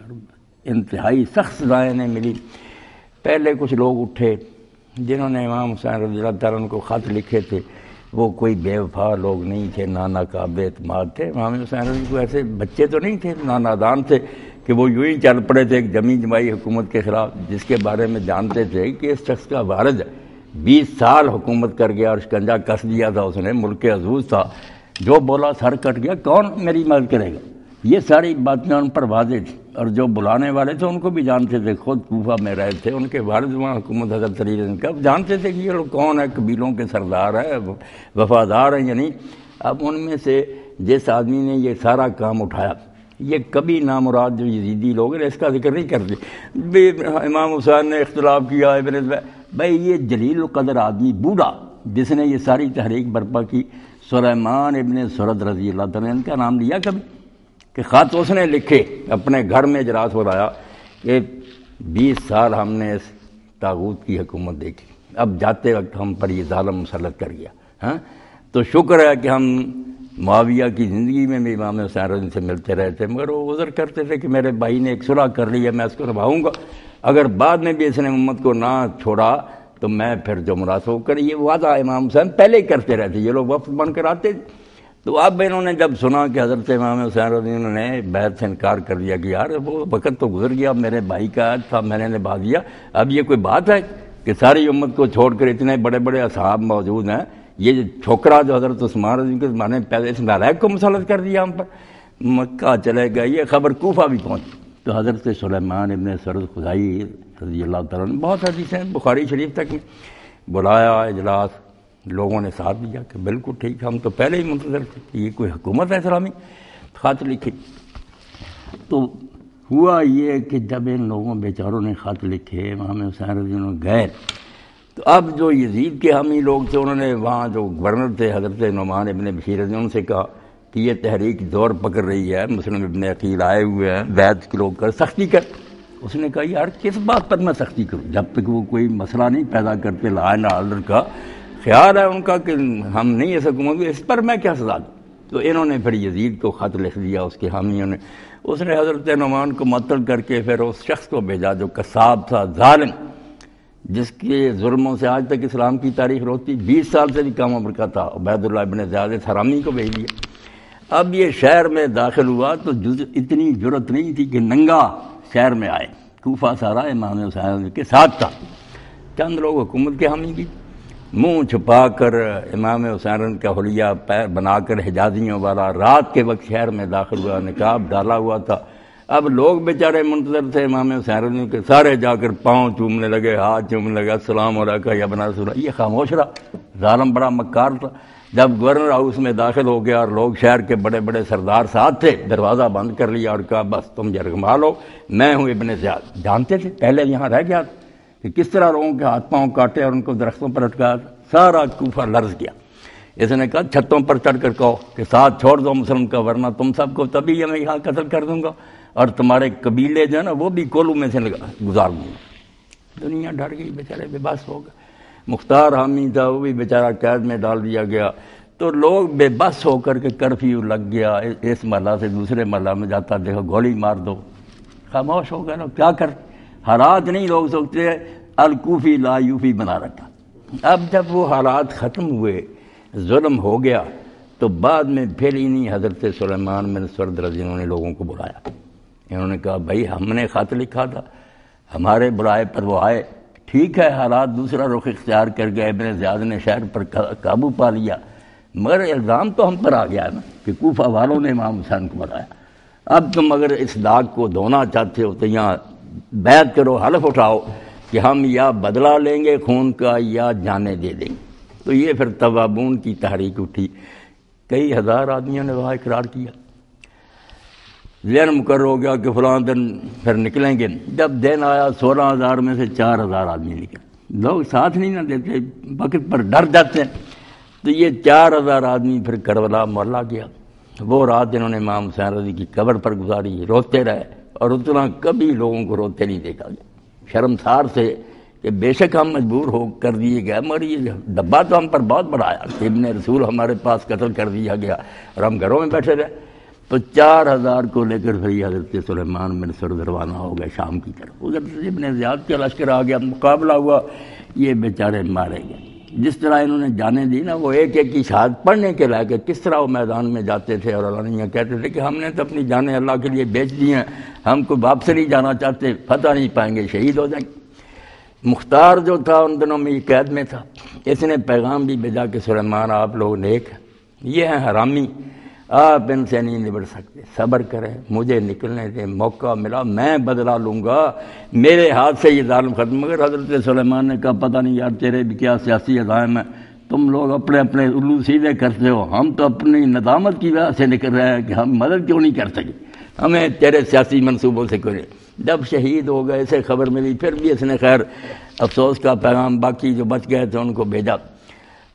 انتہائی سخت سزائیں انہیں ملی۔ پہلے کچھ لوگ اٹھے جنہوں نے امام حسین رضی اللہ تعالیٰ عنہ کو خط لکھے تھے، وہ کوئی بے وفا لوگ نہیں تھے، نہ قابل اعتماد تھے۔ امام حسین رضی کو ایسے بچے تو نہیں تھے، نہ نادان تھے کہ وہ یوں ہی چل پڑے تھے ایک جمی جماعی حکومت کے خلاف، جس کے بارے میں جانتے تھے کہ اس شخص کا وارث 20 سال حکومت کر گیا اور شکنجہ کس دیا تھا اس نے، ملک عزوز تھا، جو بولا سر کٹ گیا، کون میری مدد کرے گا؟ یہ ساری باتیں ان پر واضح تھیں، اور جو بلانے والے تھے ان کو بھی جانتے تھے، خود کوفہ میں رہے تھے، ان کے والد وہاں حکومت حضرت علی رضی کا، جانتے تھے کہ یہ لوگ کون ہے، قبیلوں کے سردار ہے، وفادار ہیں یا نہیں۔ اب ان میں سے جس آدمی نے یہ سارا کام اٹھایا یہ کبھی نامراد جو یزیدی لوگ ہیں اس کا ذکر نہیں کرتے. امام حسین نے اختلاف کیا بھائی یہ جلیل القدر آدمی بوڑھا جس نے یہ ساری تحریک برپا کی، سلیمان ابن سرد رضی اللہ عنہ، ان کا نام لیا کبھی؟ کہ خط اس نے لکھے اپنے گھر میں اجلاس بلایا کہ 20 سال ہم نے اس طاغوت کی حکومت دیکھی، اب جاتے وقت ہم پر یہ ظالم مسلط کر گیا. ہاں تو شکر ہے کہ ہم معاویہ کی زندگی میں بھی امام حسین رضی سے ملتے رہے تھے، مگر وہ عذر کرتے تھے کہ میرے بھائی نے ایک صلح کر لی ہے، میں اس کو نبھاؤں گا، اگر بعد میں بھی اس نے امت کو نہ چھوڑا تو میں پھر جو مناسب کر. یہ وعدہ امام حسین پہلے ہی کرتے رہتے، یہ لوگ وفد بن کر آتے. تو اب انہوں نے جب سنا کہ حضرت امام حسین رضی اللہ نے بیعت سے انکار کر دیا کہ یار وہ وقت تو گزر گیا، میرے بھائی کا تھا، میں نے نبھا دیا، اب یہ کوئی بات ہے کہ ساری امت کو چھوڑ کر اتنے بڑے بڑے اصحاب موجود ہیں، یہ چھوکرا جو حضرت عثمان رضی کے زمانے میں پیدا اس نالائق کو مسلط کر دیا ہم پر. مکہ چلے گئے، یہ خبر کوفہ بھی پہنچی. تو حضرت سلیمان ابن سرد خدائی رضی اللہ تعالیٰ نے بہت حدیثیں بخاری شریف تک میں بلایا اجلاس، لوگوں نے ساتھ دیا کہ بالکل ٹھیک، ہم تو پہلے ہی منتظر تھے کہ یہ کوئی حکومت ہے اسلامی. خط لکھے تو ہوا یہ کہ جب ان لوگوں بیچاروں نے خط لکھے امام حسین رضی اللہ گئے، تو اب جو یزید کے حامی لوگ تھے انہوں نے وہاں جو گورنر تھے حضرت نعمان ابن بشیر رضی ان سے کہا کہ یہ تحریک زور پکڑ رہی ہے، مسلم ابن عقیل آئے ہوئے ہیں، بیعت کے لوگ کر سختی کر. اس نے کہا یار کس بات پر میں سختی کروں جب تک وہ کوئی مسئلہ نہیں پیدا کرتے، لا اینڈ آرڈر کا خیال ہے ان کا کہ ہم نہیں اس حکومت کو، اس پر میں کیا سزا دوں. تو انہوں نے پھر یزید کو خط لکھ دیا اس کے حامیوں نے. اس نے حضرت نعمان کو معطل کر کے پھر اس شخص کو بھیجا جو قصاب تھا، ظالم، جس کے ظلموں سے آج تک اسلام کی تاریخ روتی، 20 سال سے بھی کم عمر کا تھا، عبید اللہ ابن زیاد حرامی کو بھیج دیا. اب یہ شہر میں داخل ہوا تو اتنی جرت نہیں تھی کہ ننگا شہر میں آئے. کوفہ سارا امام حسین کے ساتھ تھا، چند لوگ حکومت کے حامی بھی، منہ چھپا کر امام حسین کا حلیہ پیر بنا کر حجازیوں والا رات کے وقت شہر میں داخل ہوا، نقاب ڈالا ہوا تھا. اب لوگ بیچارے منتظر تھے امام حسین کے، سارے جا کر پاؤں چومنے لگے، ہاتھ چومنے لگا، السلام علیکم یا ابن رسول اللہ. یہ خاموش رہا، ظالم بڑا مکار تھا. جب گورنر ہاؤس میں داخل ہو گیا اور لوگ شہر کے بڑے بڑے سردار ساتھ تھے، دروازہ بند کر لیا اور کہا بس تم یرغمال ہو، میں ہوں ابن زیاد. جانتے تھے پہلے یہاں رہ گیا کہ کس طرح لوگوں کے ہاتھ پاؤں کاٹے اور ان کو درختوں پر لٹکایا. سارا کوفہ لرز گیا. اس نے کہا چھتوں پر چڑھ کر کہو کہ ساتھ چھوڑ دو مسلم کا، ورنہ تم سب کو تبھی میں یہاں قتل کر دوں گا اور تمہارے قبیلے جو ہے نا وہ بھی کولو میں سے گزار دوں گا. دنیا ڈر گئی، بیچارے بے بس ہو گئے. مختار حامی تھا وہ بھی بیچارہ قید میں ڈال دیا گیا. تو لوگ بے بس ہو کر کے کرفیو لگ گیا، اس محلہ سے دوسرے محلہ میں جاتا دیکھو گولی مار دو. خاموش ہو گئے نا، کیا کر، حالات نہیں لوگ سوچتے الکوفی لا یوفی بنا رکھا. اب جب وہ حالات ختم ہوئے، ظلم ہو گیا، تو بعد میں پھر انہیں حضرت سلیمان بن سرد رضی اللہ عنہ نے لوگوں کو بلایا. انہوں نے کہا بھائی ہم نے خط لکھا تھا، ہمارے بلائے پر وہ آئے، ٹھیک ہے حالات دوسرا رخ اختیار کر گئے، ابن زیاد نے شہر پر قابو پا لیا، مگر الزام تو ہم پر آ گیا نا کہ کوفہ والوں نے امام حسین کو بلایا. اب تم اگر اس داغ کو دھونا چاہتے ہو تو یہاں بیعت کرو، حلف اٹھاؤ کہ ہم یا بدلہ لیں گے خون کا یا جانیں دے دیں گے. تو یہ پھر توابون کی تحریک اٹھی، کئی ہزار آدمیوں نے وہاں اقرار کیا. ذہن مقرر ہو گیا کہ فلاں دن پھر نکلیں گے. جب دن آیا 16,000 میں سے 4,000 آدمی نکلے. لوگ ساتھ نہیں نہ دیتے، وقت پر ڈر جاتے ہیں. تو یہ 4,000 آدمی پھر کربلا محلہ گیا. وہ رات انہوں نے امام حسین رضی کی قبر پر گزاری، روتے رہے، اور اتنا کبھی لوگوں کو روتے نہیں دیکھا گیا. شرمسار سے کہ بے شک ہم مجبور ہو کر دیے گئے، مگر یہ ڈبہ تو ہم پر بہت بڑا آیا کہ ابن رسول ہمارے پاس قتل کر دیا گیا اور ہم گھروں میں بیٹھے رہے. تو 4,000 کو لے کر پھر حضرت سلیمان بن سرد روانہ ہو گئے شام کی طرف. ادھر ابن زیاد کا لشکر آ گیا، مقابلہ ہوا، یہ بیچارے مارے گئے. جس طرح انہوں نے جانیں دی نا، وہ ایک ایک کی شہادت پڑھنے کے لائق، کس طرح وہ میدان میں جاتے تھے اور علانیہ کہتے تھے کہ ہم نے تو اپنی جانیں اللہ کے لیے بیچ دی ہیں، ہم کو واپس نہیں جانا چاہتے، فتح نہیں پائیں گے، شہید ہو جائیں گے. مختار جو تھا ان دنوں میں یہ قید میں تھا. اس نے پیغام بھی بھیجا کہ سلیمان آپ لوگ نیک ہیں، یہ ہیں حرامی، آپ ان سے نہیں نبٹ سکتے، صبر کریں، مجھے نکلنے دیں، موقع ملا میں بدلہ لوں گا، میرے ہاتھ سے یہ ظالم ختم. مگر حضرت سلیمان نے کہا پتہ نہیں یار تیرے بھی کیا سیاسی عزائم ہیں، تم لوگ اپنے اپنے الو سیدھے کرتے ہو، ہم تو اپنی ندامت کی وجہ سے نکل رہے ہیں کہ ہم مدد کیوں نہیں کر سکے. ہمیں تیرے سیاسی منصوبوں سے کوئی نہیں۔ جب شہید ہو گئے اسے خبر ملی، پھر بھی اس نے خیر افسوس کا پیغام باقی جو بچ گئے تھے ان کو بھیجا۔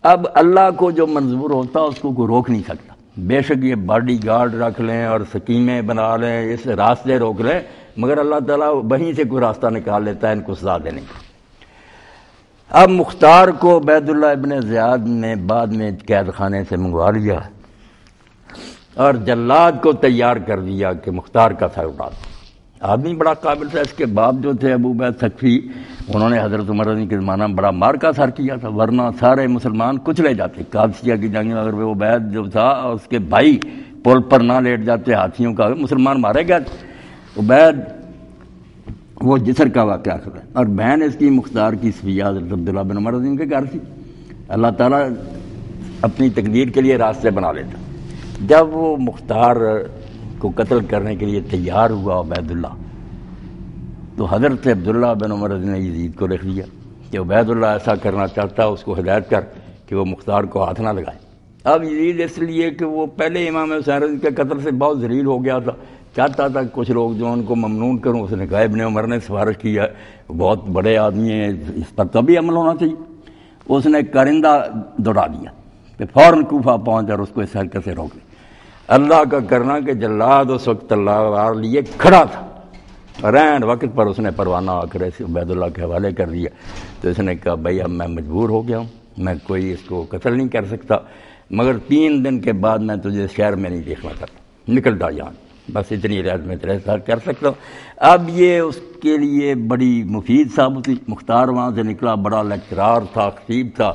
اب اللہ کو جو منظور ہوتا اس کو کوئی روک نہیں سکتا، بے شک یہ باڈی گارڈ رکھ لیں اور سکیمیں بنا لیں، اس راستے روک لیں، مگر اللہ تعالیٰ وہیں سے کوئی راستہ نکال لیتا ہے ان کو سزا دینے کا۔ اب مختار کو عبید اللہ ابن زیاد نے بعد میں قید خانے سے منگوا لیا اور جلاد کو تیار کر دیا کہ مختار کا سر اڑا دو۔ آدمی بڑا قابل تھا، اس کے باپ جو تھے ابو عبید ثقفی، انہوں نے حضرت عمر رضی کے زمانہ میں بڑا مار کا سر کیا تھا، ورنہ سارے مسلمان کچلے جاتے۔ قادسیہ کی جنگ میں اگر وہ عبید جو تھا اور اس کے بھائی پل پر نہ لیٹ جاتے ہاتھیوں کا، مسلمان مارے گئے۔ عبید وہ جسر کا واقعہ ہے، اور بہن اس کی مختار کی صفیہ حضرت عبداللہ بن عمر رضی کے گھر تھی۔ اللہ تعالیٰ اپنی تقدیر کے لیے راستے بنا لیتا۔ جب وہ مختار کو قتل کرنے کے لیے تیار ہوا عبید اللہ، تو حضرت عبداللہ بن عمر رضی نے یزید کو لکھ دیا کہ عبید اللہ ایسا کرنا چاہتا ہے، اس کو ہدایت کر کہ وہ مختار کو ہاتھ نہ لگائے۔ اب یزید اس لیے کہ وہ پہلے امام حسین رضی کے قتل سے بہت ذلیل ہو گیا تھا، چاہتا تھا کچھ لوگ جو ان کو ممنون کروں۔ اس نے کہا ابن عمر نے سفارش کی ہے، بہت بڑے آدمی ہیں، اس پر تبھی عمل ہونا چاہیے۔ اس نے کرندہ دوڑا دیا کہ فوراً کوفہ پہنچ اور اس کو اس حرکت سے روک لیا۔ اللہ کا کرنا کہ جلاد اس وقت تلوار لیے کھڑا تھا، رین وقت پر اس نے پروانہ آ کر ایسے عبید اللہ کے حوالے کر دیا۔ تو اس نے کہا بھائی اب میں مجبور ہو گیا ہوں، میں کوئی اس کو قتل نہیں کر سکتا، مگر 3 دن کے بعد میں تجھے شہر میں نہیں دیکھنا چاہتا، نکل جا یہاں، بس اتنی رعایت میں تیرے ساتھ کر سکتا ہوں۔ اب یہ اس کے لیے بڑی مفید ثابت ہوئی۔ مختار وہاں سے نکلا، بڑا لیکچرار تھا، خطیب تھا،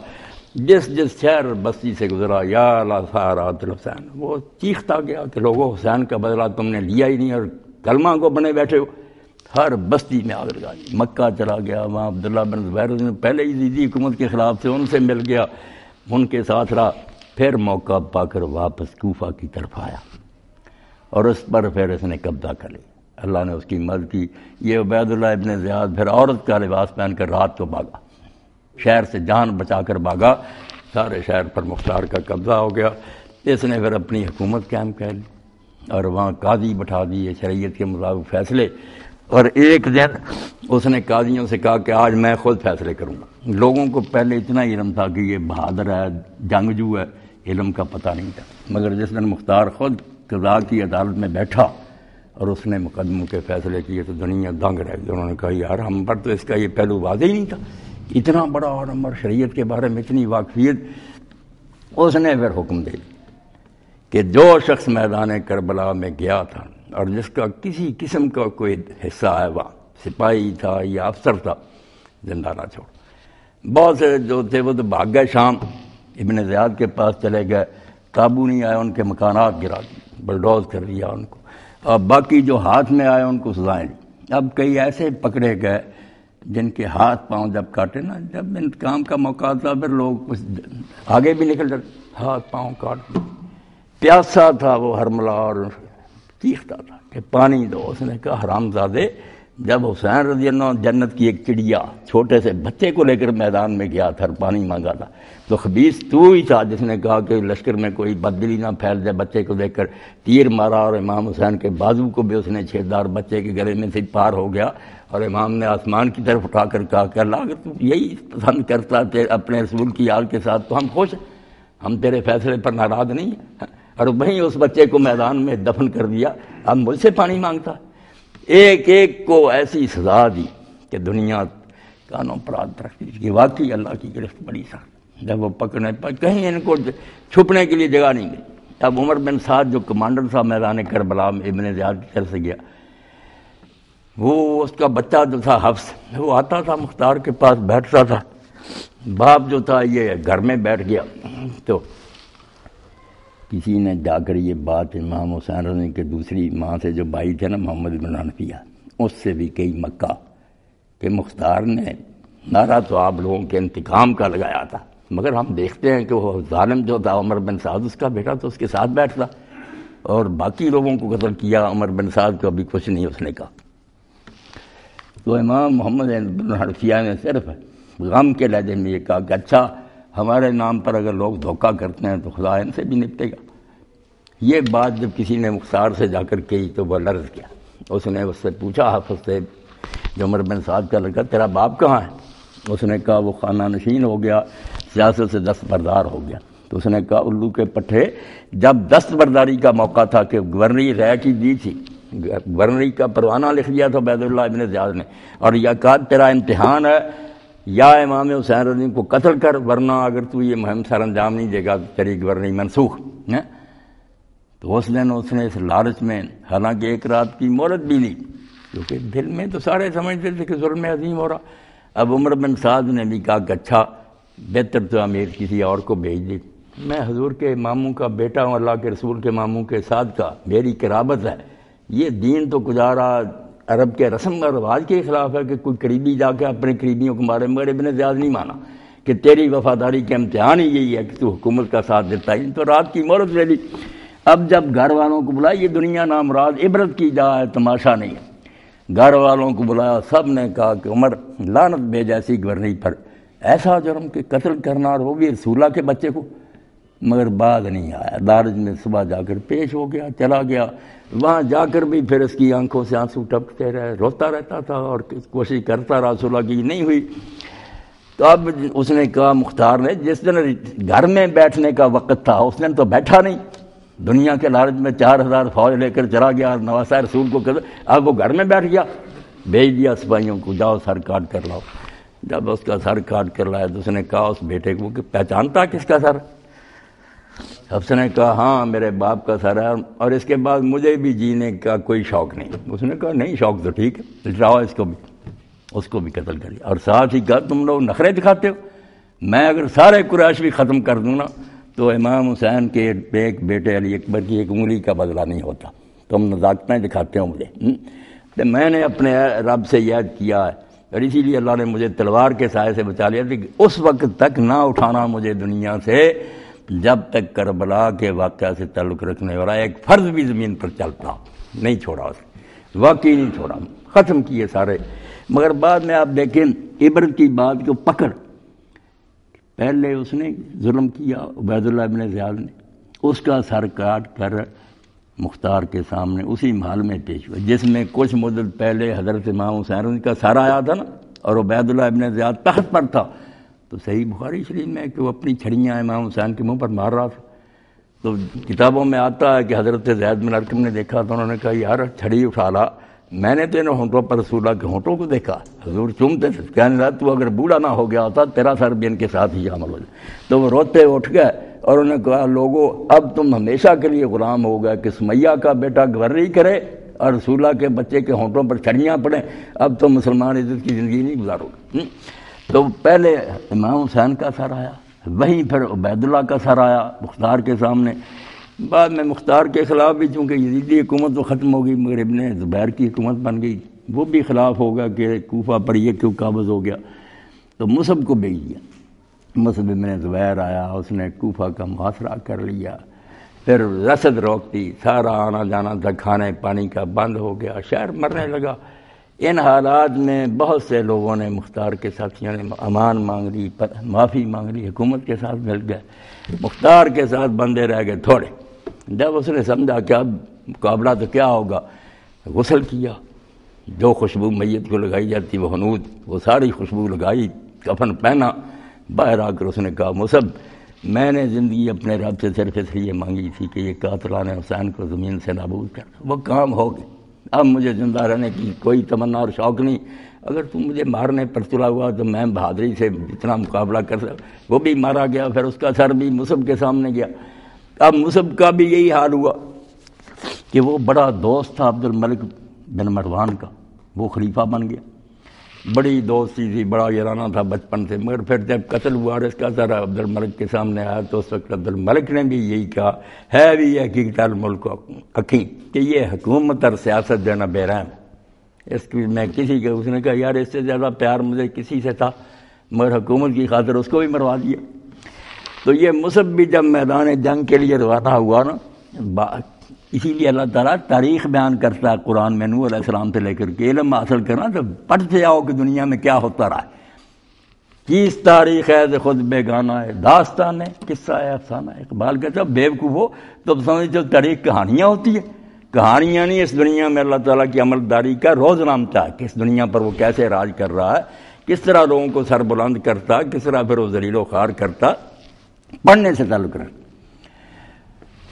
جس شہر بستی سے گزرا یا لسارات الحسین، وہ چیختا گیا کہ لوگوں حسین کا بدلہ تم نے لیا ہی نہیں اور کلمہ کو بنے بیٹھے ہو۔ ہر بستی میں آگ لگا دی، مکہ چلا گیا، وہاں عبداللہ بن زبیر پہلے یزیدی حکومت کے خلاف سے ان سے مل گیا، ان کے ساتھ رہا، پھر موقع پا کر واپس کوفہ کی طرف آیا اور اس پر پھر اس نے قبضہ کر لیا۔ اللہ نے اس کی مدد کی۔ یہ عبید اللہ ابن زیاد پھر عورت کا لباس پہن کر رات کو بھاگا، شہر سے جان بچا کر بھاگا، سارے شہر پر مختار کا قبضہ ہو گیا۔ اس نے پھر اپنی حکومت قائم کر لی اور وہاں قاضی بٹھا دیے، شریعت کے مطابق فیصلے۔ اور ایک دن اس نے قاضیوں سے کہا کہ آج میں خود فیصلے کروں گا۔ لوگوں کو پہلے اتنا علم تھا کہ یہ بہادر ہے، جنگجو ہے، علم کا پتہ نہیں تھا، مگر جس دن مختار خود قضاء کی عدالت میں بیٹھا اور اس نے مقدموں کے فیصلے کیے تو دنیا دنگ رہ گئی۔ انہوں نے کہا یار ہم پر تو اس کا یہ پہلو واضح ہی نہیں تھا، اتنا بڑا عالم اور شریعت کے بارے میں اتنی واقفیت۔ اس نے پھر حکم دے دیا کہ جو شخص میدان کربلا میں گیا تھا اور جس کا کسی قسم کا کوئی حصہ ہے، وہاں سپاہی تھا یا افسر تھا، زندہ نہ چھوڑ۔ بہت سے جو تھے وہ تو بھاگ گئے، شام ابن زیاد کے پاس چلے گئے، قابو نہیں آئے، ان کے مکانات گرا دیے، بلڈوز کر دیا ان کو، اور باقی جو ہاتھ میں آئے ان کو سزائیں دی۔ اب کئی ایسے پکڑے گئے جن کے ہاتھ پاؤں جب کاٹے نا، جب انتقام کا موقع تھا پھر لوگ کچھ آگے بھی نکل جاتے، ہاتھ پاؤں کاٹ دیے۔ پیاسا تھا وہ ہرملا اور چیختا تھا کہ پانی دو۔ اس نے کہا حرام زادے، جب حسین رضی اللہ عنہ جنت کی ایک چڑیا چھوٹے سے بچے کو لے کر میدان میں گیا تھا اور پانی مانگا تھا، تو خبیث تو ہی تھا جس نے کہا کہ لشکر میں کوئی بددلی نہ پھیل جائے، بچے کو دیکھ کر تیر مارا اور امام حسین کے بازو کو بھی اس نے چھیددار بچے کے گلے میں سے پار ہو گیا، اور امام نے آسمان کی طرف اٹھا کر کہا کہ اللہ اگر تو یہی پسند کرتا اپنے رسول کی آل کے ساتھ تو ہم خوش ہیں، ہم تیرے فیصلے پر ناراض نہیں ہیں۔ اور وہیں اس بچے کو میدان میں دفن کر دیا، اب مجھ سے پانی مانگتا۔ ایک ایک کو ایسی سزا دی کہ دنیا کانوں پر ہاتھ رکھتی کہ واقعی اللہ کی گرفت بڑی سخت۔ جب وہ پکڑنے پر کہیں ان کو چھپنے کے لیے جگہ نہیں گئی۔ اب عمر بن سعد جو کمانڈر تھا میدان کربلا میں ابن زیاد کی طرف سے گیا، وہ اس کا بچہ جو تھا حفص، وہ آتا تھا مختار کے پاس بیٹھتا تھا، باپ جو تھا یہ گھر میں بیٹھ گیا، تو کسی نے جا کر یہ بات امام حسین رضی کے دوسری ماں سے جو بھائی تھے نا محمد بن حنفیہ، اس سے بھی کئی مکہ کہ مختار نے نعرہ تو آپ لوگوں کے انتقام کا لگایا تھا، مگر ہم دیکھتے ہیں کہ وہ ظالم جو تھا عمر بن سعد اس کا بیٹا تو اس کے ساتھ بیٹھتا، اور باقی لوگوں کو قتل کیا، عمر بن سعد کو ابھی کچھ نہیں اس نے کہا۔ تو امام محمد بن حنفیہ نے صرف غم کے لہجے میں یہ کہا کہ اچھا ہمارے نام پر اگر لوگ دھوکہ کرتے ہیں تو خدا ان سے بھی نپٹے گا۔ یہ بات جب کسی نے مختار سے جا کر کہی تو وہ لرز گیا. اس نے اس سے پوچھا حافظ سے جو عمر بن سعد کا لڑکا تیرا باپ کہاں ہے؟ اس نے کہا وہ خانہ نشین ہو گیا, سیاست سے دستبردار ہو گیا. تو اس نے کہا الو کے پٹھے, جب دستبرداری کا موقع تھا کہ گورنری رائے کی دی تھی, گورنری کا پروانہ لکھ دیا تھا عبید اللہ ابن زیاد نے, اور یہ کہا تیرا امتحان ہے یا امام حسین رضی کو قتل کر, ورنہ اگر تو یہ مہم سر انجام نہیں دے گا تیری گورنری منسوخ. تو اس دن اس نے اس لالچ میں حالانکہ ایک رات کی مہلت بھی لی, کیونکہ دل میں تو سارے سمجھتے تھے کہ ظلم عظیم ہو رہا. اب عمر بن سعد نے بھی کہا کہ اچھا بہتر تو امیر کسی اور کو بھیج دی, میں حضور کے ماموں کا بیٹا ہوں, اللہ کے رسول کے ماموں کے ساتھ کا میری قرابت ہے. یہ دین تو گزارا عرب کے رسم و رواج کے خلاف ہے کہ کوئی قریبی جا کے اپنے قریبیوں کو مارے, مگر ابن زیاد نہیں مانا کہ تیری وفاداری کے امتحان ہی یہی ہے کہ تو حکومت کا ساتھ دیتا ہے. تو رات کی مہلت لے لی. اب جب گھر والوں کو بلایا, یہ دنیا نامراد عبرت کی جا ہے, تماشا نہیں ہے. گھر والوں کو بلایا, سب نے کہا کہ عمر لعنت بھیج ایسی گورنری پر, ایسا جرم کہ قتل کرنا, اور وہ بھی رسولہ کے بچے کو. مگر بعد نہیں آیا. دارج میں صبح جا کر پیش ہو گیا, چلا گیا. وہاں جا کر بھی پھر اس کی آنکھوں سے آنسو ٹپکتے رہے, روتا رہتا تھا اور کوشش کرتا رہا, صلح کی نہیں ہوئی. تو اب اس نے کہا مختار نے, جس دن گھر میں بیٹھنے کا وقت تھا اس دن تو بیٹھا نہیں, دنیا کے لالچ میں 4000 فوج لے کر چلا گیا, نواسہ رسول کو کہتے, اب وہ گھر میں بیٹھ گیا. بھیج دیا سپاہیوں کو, جاؤ سر کاٹ کر لاؤ. جب اس کا سر کاٹ کر لایا تو اس نے کہا اس بیٹے کو کہ پہچانتا کس کا سر؟ اس نے کہا ہاں میرے باپ کا سر ہے, اور اس کے بعد مجھے بھی جینے کا کوئی شوق نہیں. اس نے کہا نہیں شوق تو ٹھیک ہے, لاؤ اس کو بھی قتل کر لیا. اور ساتھ ہی کہا تم لوگ نخرے دکھاتے ہو, میں اگر سارے قریش بھی ختم کر دوں نا تو امام حسین کے ایک بیٹے علی اکبر کی ایک انگلی کا بدلہ نہیں ہوتا. تم نزاکتیں دکھاتے ہو مجھے. تو میں نے اپنے رب سے یاد کیا ہے, اور اسی لیے اللہ نے مجھے تلوار کے سائے سے بچا لیا تھا کہ اس وقت تک نہ اٹھانا مجھے دنیا سے جب تک کربلا کے واقعہ سے تعلق رکھنے والا ایک فرض بھی زمین پر چلتا. نہیں چھوڑا اسے, واقعی نہیں چھوڑا, ختم کیے سارے. مگر بعد میں آپ دیکھیں عبرت کی بات کو پکڑ, پہلے اس نے ظلم کیا عبید اللہ ابن زیاد نے, اس کا سر کاٹ کر مختار کے سامنے اسی محل میں پیش ہوا, جس میں کچھ مدت پہلے حضرت امام حسین کا سر آیا تھا نا, اور عبید اللہ ابن زیاد تخت پر تھا. تو صحیح بخاری شریف میں کہ وہ اپنی چھڑیاں امام حسین کے منہ پر مار رہا تھا. تو کتابوں میں آتا ہے کہ حضرت زید بن ارقم نے دیکھا تو انہوں نے کہا یار چھڑی اٹھا لا, میں نے تو انہوں ہونٹوں پر رسول اللہ کے ہونٹوں کو دیکھا, حضور چومتے تھے, کہنے لگا تو اگر بوڑھا نہ ہو گیا ہوتا تیرا سر بھی ان کے ساتھ ہی شامل ہو جائے. تو وہ روتے اٹھ گئے اور انہوں نے کہا لوگوں اب تم ہمیشہ کے لیے غلام ہو گئے کہ سمیہ کا بیٹا گورنری کرے اور رسول اللہ کے بچے کے ہونٹوں پر چھڑیاں پڑیں, اب تم مسلمان عزت کی زندگی نہیں گزارو گے. تو پہلے امام حسین کا سر آیا, وہیں پھر عبید اللہ کا سر آیا مختار کے سامنے. بعد میں مختار کے خلاف بھی چونکہ یزیدی حکومت تو ختم ہو گئی, مگر ابن زبیر کی حکومت بن گئی, وہ بھی خلاف ہوگا کہ کوفہ پر یہ کیوں قابض ہو گیا. تو مصعب کو بھیج دیا. مصعب ابن زبیر آیا, اس نے کوفہ کا محاصرہ کر لیا, پھر رسد روک دی, سارا آنا جانا تھا کھانے پانی کا بند ہو گیا, شہر مرنے لگا. ان حالات میں بہت سے لوگوں نے مختار کے ساتھیوں نے امان مانگ لی, معافی مانگ لی, حکومت کے ساتھ مل گئے, مختار کے ساتھ بندے رہ گئے تھوڑے. جب اس نے سمجھا کہ اب مقابلہ تو کیا ہوگا, غسل کیا, جو خوشبو میت کو لگائی جاتی وہ حنود, وہ ساری خوشبو لگائی, کفن پہنا, باہر آ کر اس نے کہا مصعب میں نے زندگی اپنے رب سے صرف اس لیے مانگی تھی کہ یہ قاتلان حسین کو زمین سے نابود کر, وہ کام ہو گئے. اب مجھے زندہ رہنے کی کوئی تمنا اور شوق نہیں. اگر تم مجھے مارنے پر تلا ہوا تو میں بہادری سے جتنا مقابلہ کر سکتا. وہ بھی مارا گیا, پھر اس کا سر بھی مصعب کے سامنے گیا. اب مصعب کا بھی یہی حال ہوا کہ وہ بڑا دوست تھا عبد الملک بن مروان کا, وہ خلیفہ بن گیا. بڑی دوستی تھی, بڑا یارانہ تھا بچپن سے. مگر پھر جب قتل ہوا اور اس کا سر عبد الملک کے سامنے آیا تو اس وقت عبد الملک نے بھی یہی کہا, ہے بھی یہ حقیقت الملک حکیم, کہ یہ حکومت اور سیاست جو ہے نا بے رحم. اس کی میں کسی کے, اس نے کہا یار اس سے زیادہ پیار مجھے کسی سے تھا, مگر حکومت کی خاطر اس کو بھی مروا دیا. تو یہ مصعب بھی جب میدان جنگ کے لیے روانہ ہوا نا, اسی لیے اللہ تعالیٰ تاریخ بیان کرتا ہے قرآن میں, نوح علیہ السلام سے لے کر کے علم حاصل کرنا تو پڑھتے آؤ کہ دنیا میں کیا ہوتا رہا ہے. کیس تاریخ ہے خود بیگانہ ہے، داستان ہے، قصہ ہے، افسانہ ہے۔ اقبال کہتا ہے بیوقوف ہو تو سمجھتے تاریخ کہانیاں ہوتی ہے، کہانیاں نہیں، اس دنیا میں اللہ تعالیٰ کی عملداری کا روز نامتا ہے کہ اس دنیا پر وہ کیسے راج کر رہا ہے، کس طرح لوگوں کو سر بلند کرتا، کس طرح پھر وہ ذلیل و خوار کرتا، پڑھنے سے تعلق رکھتا۔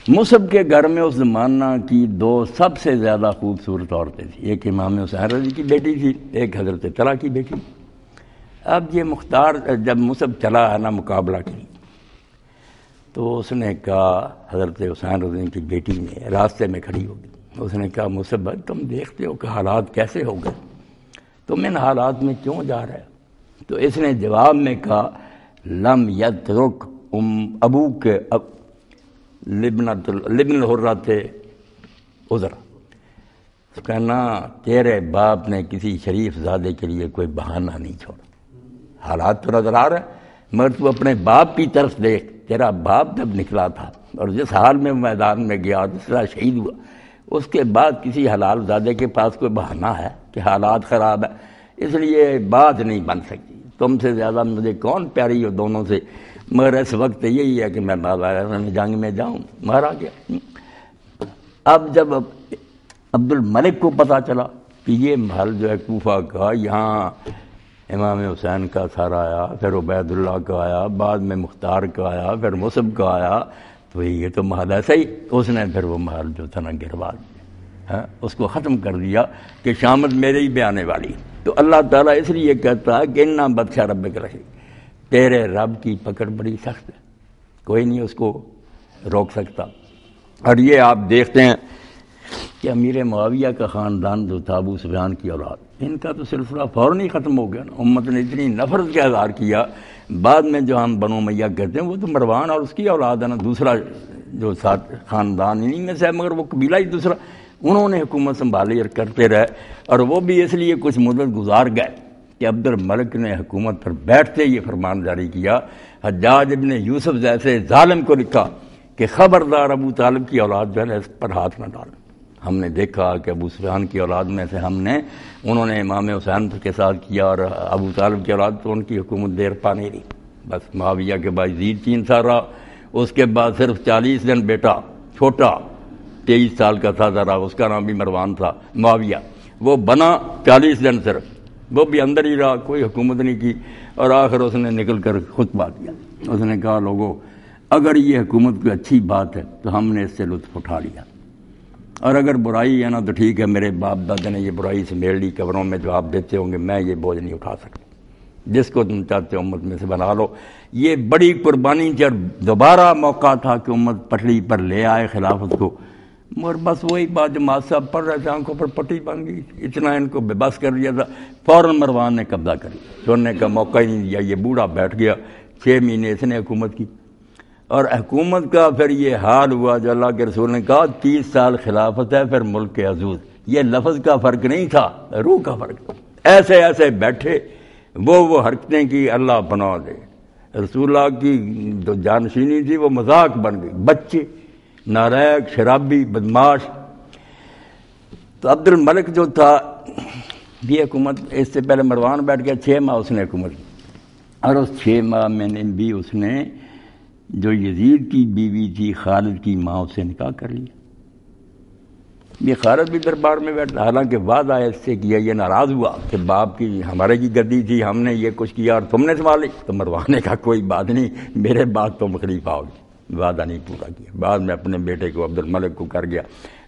مصعب کے گھر میں اس زمانہ کی دو سب سے زیادہ خوبصورت عورتیں تھیں، ایک امام حسین رضی کی بیٹی تھی، ایک حضرت طلحہ کی بیٹی۔ اب یہ مختار جب مصعب چلا ہے نا مقابلہ کے لیے، تو اس نے کہا، حضرت حسین رضی کی بیٹی نے راستے میں کھڑی ہوگی، اس نے کہا مصعب تم دیکھتے ہو کہ حالات کیسے ہو گئے، تم ان حالات میں کیوں جا رہے ہو؟ تو اس نے جواب میں کہا لم یترک ابو کے لبن الحرۃ عذرا، کہنا تیرے باپ نے کسی شریف زادے کے لیے کوئی بہانہ نہیں چھوڑا۔ حالات تو نظر آ رہا ہے مگر تو اپنے باپ کی طرف دیکھ، تیرا باپ جب نکلا تھا اور جس حال میں میدان میں گیا، جس طرح شہید ہوا، اس کے بعد کسی حلال زادے کے پاس کوئی بہانہ ہے کہ حالات خراب ہے اس لیے بات نہیں بن سکتی، تم سے زیادہ مجھے کون پیاری ہو دونوں سے، مگر اس وقت یہی ہے کہ میں جنگ میں جاؤں، مارا گیا۔ اب جب عبد الملک کو پتہ چلا کہ یہ محل جو ہے کوفہ کا، یہاں امام حسین کا سر آیا، پھر عبید اللہ کا آیا، بعد میں مختار کا آیا، پھر مصعب کا آیا، تو یہ تو محل ایسا ہی، اس نے پھر وہ محل جو تھا نا گروا دیا، اس کو ختم کر دیا کہ شامت میرے ہی پہ آنے والی۔ تو اللہ تعالیٰ اس لیے کہتا ہے کہ انا بطش ربک لشدید، تیرے رب کی پکڑ بڑی سخت ہے، کوئی نہیں اس کو روک سکتا۔ اور یہ آپ دیکھتے ہیں کہ امیر معاویہ کا خاندان جو تھا ابو سفیان کی اولاد، ان کا تو سلسلہ فوراً ہی ختم ہو گیا نا، امت نے اتنی نفرت کا اظہار کیا، بعد میں جو ہم بنو امیہ کہتے ہیں وہ تو مروان اور اس کی اولاد ہے نا، دوسرا جو ساتھ خاندان انہی میں سے ہے، مگر وہ قبیلہ ہی دوسرا، انہوں نے حکومت سنبھالی اور کرتے رہے، اور وہ بھی اس لیے کچھ مدت گزار گئے کہ عبد الملک نے حکومت پر بیٹھتے یہ فرمان جاری کیا، حجاج ابن یوسف جیسے ظالم کو لکھا کہ خبردار ابو طالب کی اولاد جو ہے اس پر ہاتھ نہ ڈال۔ ہم نے دیکھا کہ ابو سفیان کی اولاد میں سے انہوں نے امام حسین کے ساتھ کیا، اور ابو طالب کی اولاد تو ان کی حکومت دیر پا نہیں رہی، بس معاویہ کے بعد یزید 3 سال رہا، اس کے بعد صرف 40 دن بیٹا چھوٹا 23 سال کا تھا ذرا، اس کا نام بھی مروان تھا، معاویہ، وہ بنا 40 دن صرف، وہ بھی اندر ہی رہا، کوئی حکومت نہیں کی، اور آخر اس نے نکل کر خطبہ دیا، اس نے کہا لوگوں اگر یہ حکومت کوئی اچھی بات ہے تو ہم نے اس سے لطف اٹھا لیا، اور اگر برائی ہے نا تو ٹھیک ہے، میرے باپ دادا نے یہ برائی سے میل لی، قبروں میں جو آپ دیتے ہوں گے، میں یہ بوجھ نہیں اٹھا سکتا، جس کو تم چاہتے ہو امت میں سے بنا لو۔ یہ بڑی قربانی تھی، اور دوبارہ موقع تھا کہ امت پٹڑی پر لے آئے خلافت کو، مگر بس وہی بات جماعت صاحب پڑھ رہے تھے، آنکھوں پر پٹی بن گئی، اتنا ان کو بے بس کر دیا تھا، فوراً مروان نے قبضہ کر لیا، چھوڑنے کا موقع ہی نہیں دیا، یہ بوڑھا بیٹھ گیا، 6 مہینے اس نے حکومت کی، اور حکومت کا پھر یہ حال ہوا جو اللہ کے رسول نے کہا 30 سال خلافت ہے پھر ملک کے عزوز، یہ لفظ کا فرق نہیں تھا، روح کا فرق تھا، ایسے ایسے بیٹھے وہ حرکتیں کی، اللہ پناہ دے، رسول اللہ کی جو جانشینی تھی وہ مذاق بن گئی، بچے نالیک شرابی بدماش۔ تو عبد الملک جو تھا یہ حکومت، اس سے پہلے مروان بیٹھ گیا، 6 ماہ اس نے حکومت کی، اور اس 6 ماہ میں نے بھی اس نے جو یزید کی بیوی تھی خالد کی ماں سے نکاح کر لیا۔ یہ خالد بھی دربار میں بیٹھا، حالانکہ وعدہ اس سے کیا، یہ ناراض ہوا کہ باپ کی ہمارے کی گدی تھی، ہم نے یہ کچھ کیا اور تم نے سنبھالی، تو مروان نے کہا کوئی بات نہیں، میرے بعد تم خلیفہ ہوگی، وعدہ نہیں پورا کیا، بعد میں اپنے بیٹے کو عبد الملک کو کر گیا،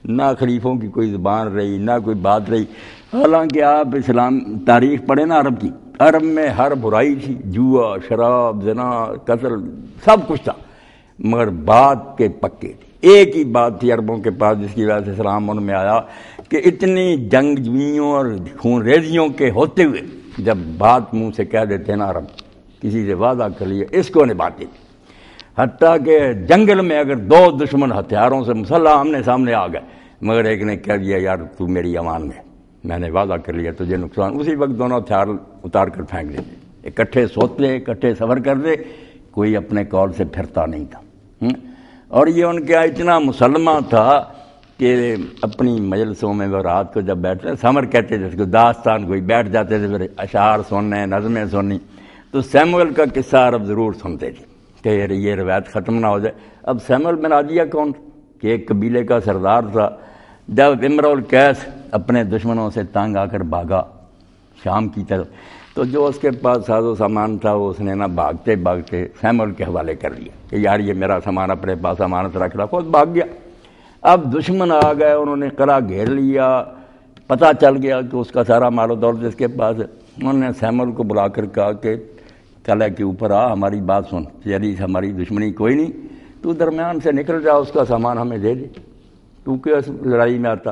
نہ خلیفوں کی کوئی زبان رہی، نہ کوئی بات رہی۔ حالانکہ آپ اسلام تاریخ پڑھیں نا عرب کی، عرب میں ہر برائی تھی، جوا، شراب، زنا، قتل، سب کچھ تھا، مگر بات کے پکے تھے۔ ایک ہی بات تھی عربوں کے پاس جس کی وجہ سے اسلام ان میں آیا کہ اتنی جنگجوئیوں اور خون ریزیوں کے ہوتے ہوئے جب بات منہ سے کہہ دیتے نا عرب، کسی سے وعدہ کر لیا اس کو نبھاتے تھے، حتیٰ کہ جنگل میں اگر 2 دشمن ہتھیاروں سے مسلح آمنے سامنے آ گئے، مگر ایک نے کہہ دیا یار تو میری امان میں نے وعدہ کر لیا تجھے نقصان، اسی وقت دونوں ہتھیار اتار کر پھینک دیتے، اکٹھے سوتے، اکٹھے سفر کرتے، کوئی اپنے قول سے پھرتا نہیں تھا۔ اور یہ ان کا اتنا مسلمہ تھا کہ اپنی مجلسوں میں وہ رات کو جب بیٹھتے، سمر کہتے تھے اس کو، داستان کوئی بیٹھ جاتے تھے، پھر اشعار سننے، نظمیں سننی، تو سیموئل کا قصہ عرب ضرور سنتے تھے کہ یہ روایت ختم نہ ہو جائے. اب سیموئل بن عادیہ کون کہ ایک قبیلے کا سردار تھا. جب امرؤ القیس اپنے دشمنوں سے تنگ آ کر بھاگا شام کی طرف تو جو اس کے پاس ساز و سامان تھا وہ اس نے نہ بھاگتے بھاگتے سیموئل کے حوالے کر دیا کہ یار یہ میرا سامان اپنے پاس امانت رکھ رہا, خود بھاگ گیا. اب دشمن آ گئے, انہوں نے قلعہ گھیر لیا, پتہ چل گیا کہ اس کا سارا مال و دولت اس کے پاس ہے. انہوں نے سیموئل کو بلا کر کہا کہ قلعے کے اوپر آ, ہماری بات سن, یعنی ہماری دشمنی کوئی نہیں, تو درمیان سے نکل جا, اس کا سامان ہمیں دے دے, تو کیوں اس لڑائی میں آتا.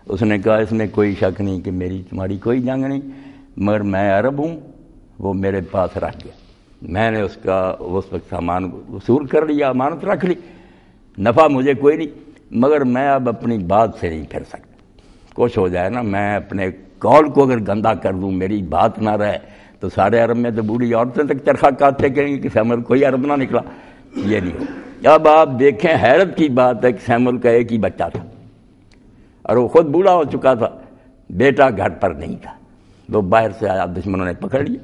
اس نے کہا اس میں کوئی شک نہیں کہ میری تمہاری کوئی جنگ نہیں, مگر میں عرب ہوں, وہ میرے پاس رکھ گیا, میں نے اس وقت سامان وصول کر لیا, امانت رکھ لی, نفع مجھے کوئی نہیں, مگر میں اب اپنی بات سے نہیں پھر سکتا. کچھ ہو جائے نا, میں اپنے قول کو اگر گندا کر دوں, میری بات نہ رہے, تو سارے عرب میں تو بوڑھی عورتیں تک چرخا کاٹتے کہیں گے کہ سیموئل کوئی عرب نہ نکلا. یہ نہیں ہو. اب آپ دیکھیں, حیرت کی بات ہے کہ سیموئل کا ایک ہی بچہ تھا اور وہ خود بوڑھا ہو چکا تھا, بیٹا گھر پر نہیں تھا. وہ باہر سے آیا, دشمنوں نے پکڑ لیا,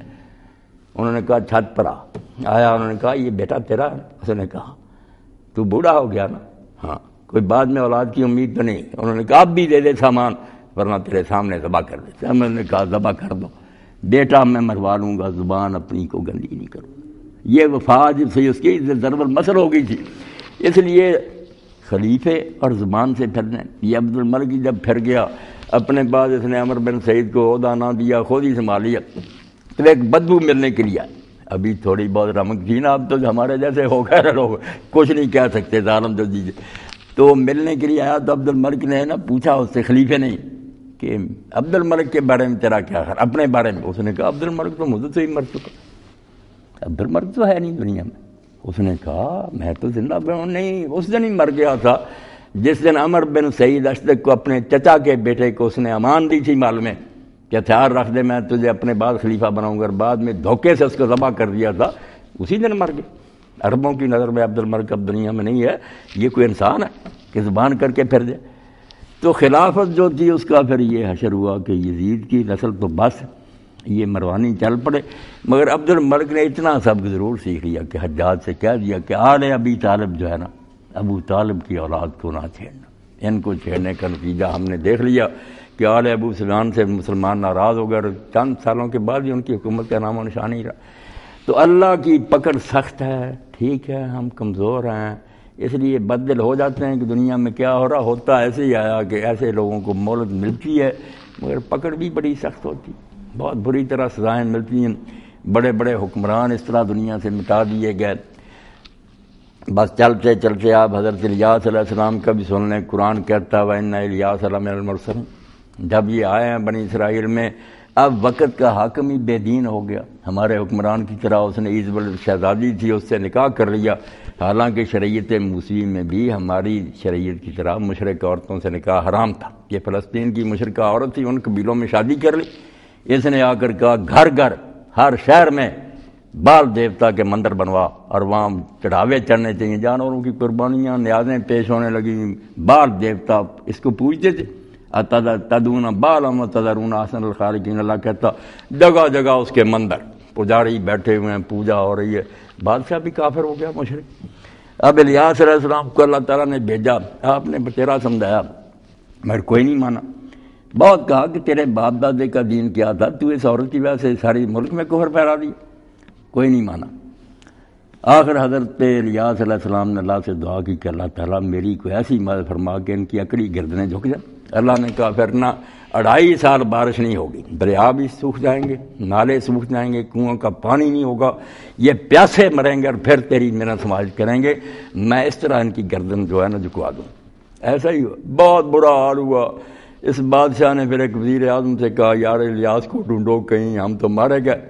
انہوں نے کہا چھت پر آیا, انہوں نے کہا یہ بیٹا تیرا ہے؟ اس نے کہا تو بوڑھا ہو گیا نا, ہاں, کوئی بعد میں اولاد کی امید تو نہیں. انہوں نے کہا اب بھی دے دے سامان ورنہ تیرے سامنے ذبح کر دے. انہوں نے کہا ذبح کر دو, بیٹا میں مروا لوں گا, زبان اپنی کو گندی نہیں کروں. یہ وفا جب سے اس کی ضرب المثل ہو گئی تھی. اس لیے خلیفے اور زبان سے پھرنے. یہ عبد الملک جب پھر گیا اپنے بعد اس نے عمر بن سعید کو عہدہ نہ دیا, خود ہی سنبھال لیا. تو ایک بدبو ملنے کے لیے, ابھی تھوڑی بہت رمک تھی نا, اب تو ہمارے جیسے ہو گئے لوگ کچھ نہیں کہہ سکتے, ظالم جو دیجیے. تو ملنے کے لیے آیا تو عبد الملک نے نا پوچھا اس سے, خلیفے نہیں, کہ عبد الملک کے بارے میں تیرا کیا خیال, اپنے بارے میں. اس نے کہا عبد الملک تو مجھے سے ہی مر چکا, عبد الملک تو ہے نہیں دنیا میں. اس نے کہا میں تو زندہ ہوں. نہیں, اس دن ہی مر گیا تھا جس دن عمر بن سعید اشدق کو اپنے چچا کے بیٹے کو اس نے امان دی تھی مال میں کہ ہتھیار رکھ دے, میں تجھے اپنے بعد خلیفہ بناؤں گا, بعد میں دھوکے سے اس کو ذبح کر دیا تھا, اسی دن مر گئے. عربوں کی نظر میں عبد الملک اب دنیا میں نہیں ہے. یہ کوئی انسان ہے کہ زبان کر کے پھر جائے. تو خلافت جو تھی اس کا پھر یہ حشر ہوا کہ یزید کی نسل تو بس یہ مروانی چل پڑے. مگر عبد الملک نے اتنا سبق ضرور سیکھ لیا کہ حجاج سے کہہ دیا کہ آل ابی طالب جو ہے نا, ابو طالب کی اولاد کو نہ چھیڑنا. ان کو چھیڑنے کا نتیجہ ہم نے دیکھ لیا کہ آل ابو سفیان سے مسلمان ناراض ہو گئے, اور چند سالوں کے بعد ہی ان کی حکومت کا نام و نشان ہی رہا. تو اللہ کی پکڑ سخت ہے. ٹھیک ہے ہم کمزور ہیں, اس لیے بدل ہو جاتے ہیں کہ دنیا میں کیا ہو رہا ہوتا ایسے ہی آیا کہ ایسے لوگوں کو مہلت ملتی ہے, مگر پکڑ بھی بڑی سخت ہوتی, بہت بری طرح سزائیں ملتی ہیں. بڑے بڑے حکمران اس طرح دنیا سے مٹا دیے گئے. بس چلتے چلتے آپ حضرت الیاس علیہ السلام کا بھی سن لیں. قرآن کہتا ہے وَإِنَّ إِلْيَاسَ لَمِنَ الْمُرْسَلِينَ. جب یہ آئے ہیں بنی اسرائیل میں, اب وقت کا حاکم ہی بے دین ہو گیا. ہمارے حکمران کی طرح اس نے ایزبل شہزادی تھی, اس سے نکاح کر لیا. حالانکہ شریعت موسوی میں بھی ہماری شریعت کی طرح مشرک عورتوں سے نکاح حرام تھا. یہ فلسطین کی مشرکہ عورت تھی, ان قبیلوں میں شادی کر لی. اس نے آ کر کہا گھر گھر ہر شہر میں بال دیوتا کے مندر بنوا, اور وہاں چڑھاوے چڑھنے چاہیے, جانوروں کی قربانیاں, نیازیں پیش ہونے لگیں. بال دیوتا اس کو پوجتے تھے. تدون بالا تذرون احسن الخالقین. اللہ کہتا جگہ جگہ اس کے مندر, پجاری بیٹھے ہوئے ہیں, پوجا ہو رہی ہے. بادشاہ بھی کافر ہو گیا, مشرک. اب الیاس علیہ السلام کو اللہ تعالیٰ نے بھیجا, آپ نے بچیرا سمجھایا, مگر کوئی نہیں مانا. بہت کہا کہ تیرے باپ دادے کا دین کیا تھا, تو اس عورت کی وجہ سے ساری ملک میں کفر پھیلا دی. کوئی نہیں مانا. آخر حضرت الیاس علیہ السلام نے اللہ سے دعا کی کہ اللہ تعالیٰ میری کوئی ایسی مدد فرما کہ ان کی اکڑی گردنیں جھک جائیں. اللہ نے کہا پھر نہ 2.5 سال بارش نہیں ہوگی, دریا بھی سوکھ جائیں گے, نالے سوکھ جائیں گے, کنوؤں کا پانی نہیں ہوگا, یہ پیاسے مریں گے, اور پھر تیری محنت سماج کریں گے. میں اس طرح ان کی گردن جو ہے نا جھکوا دوں. ایسا ہی ہوا, بہت برا حال ہوا. اس بادشاہ نے پھر ایک وزیر اعظم سے کہا یار الیاس کو ڈھونڈو, کہیں ہم تو مارے گئے.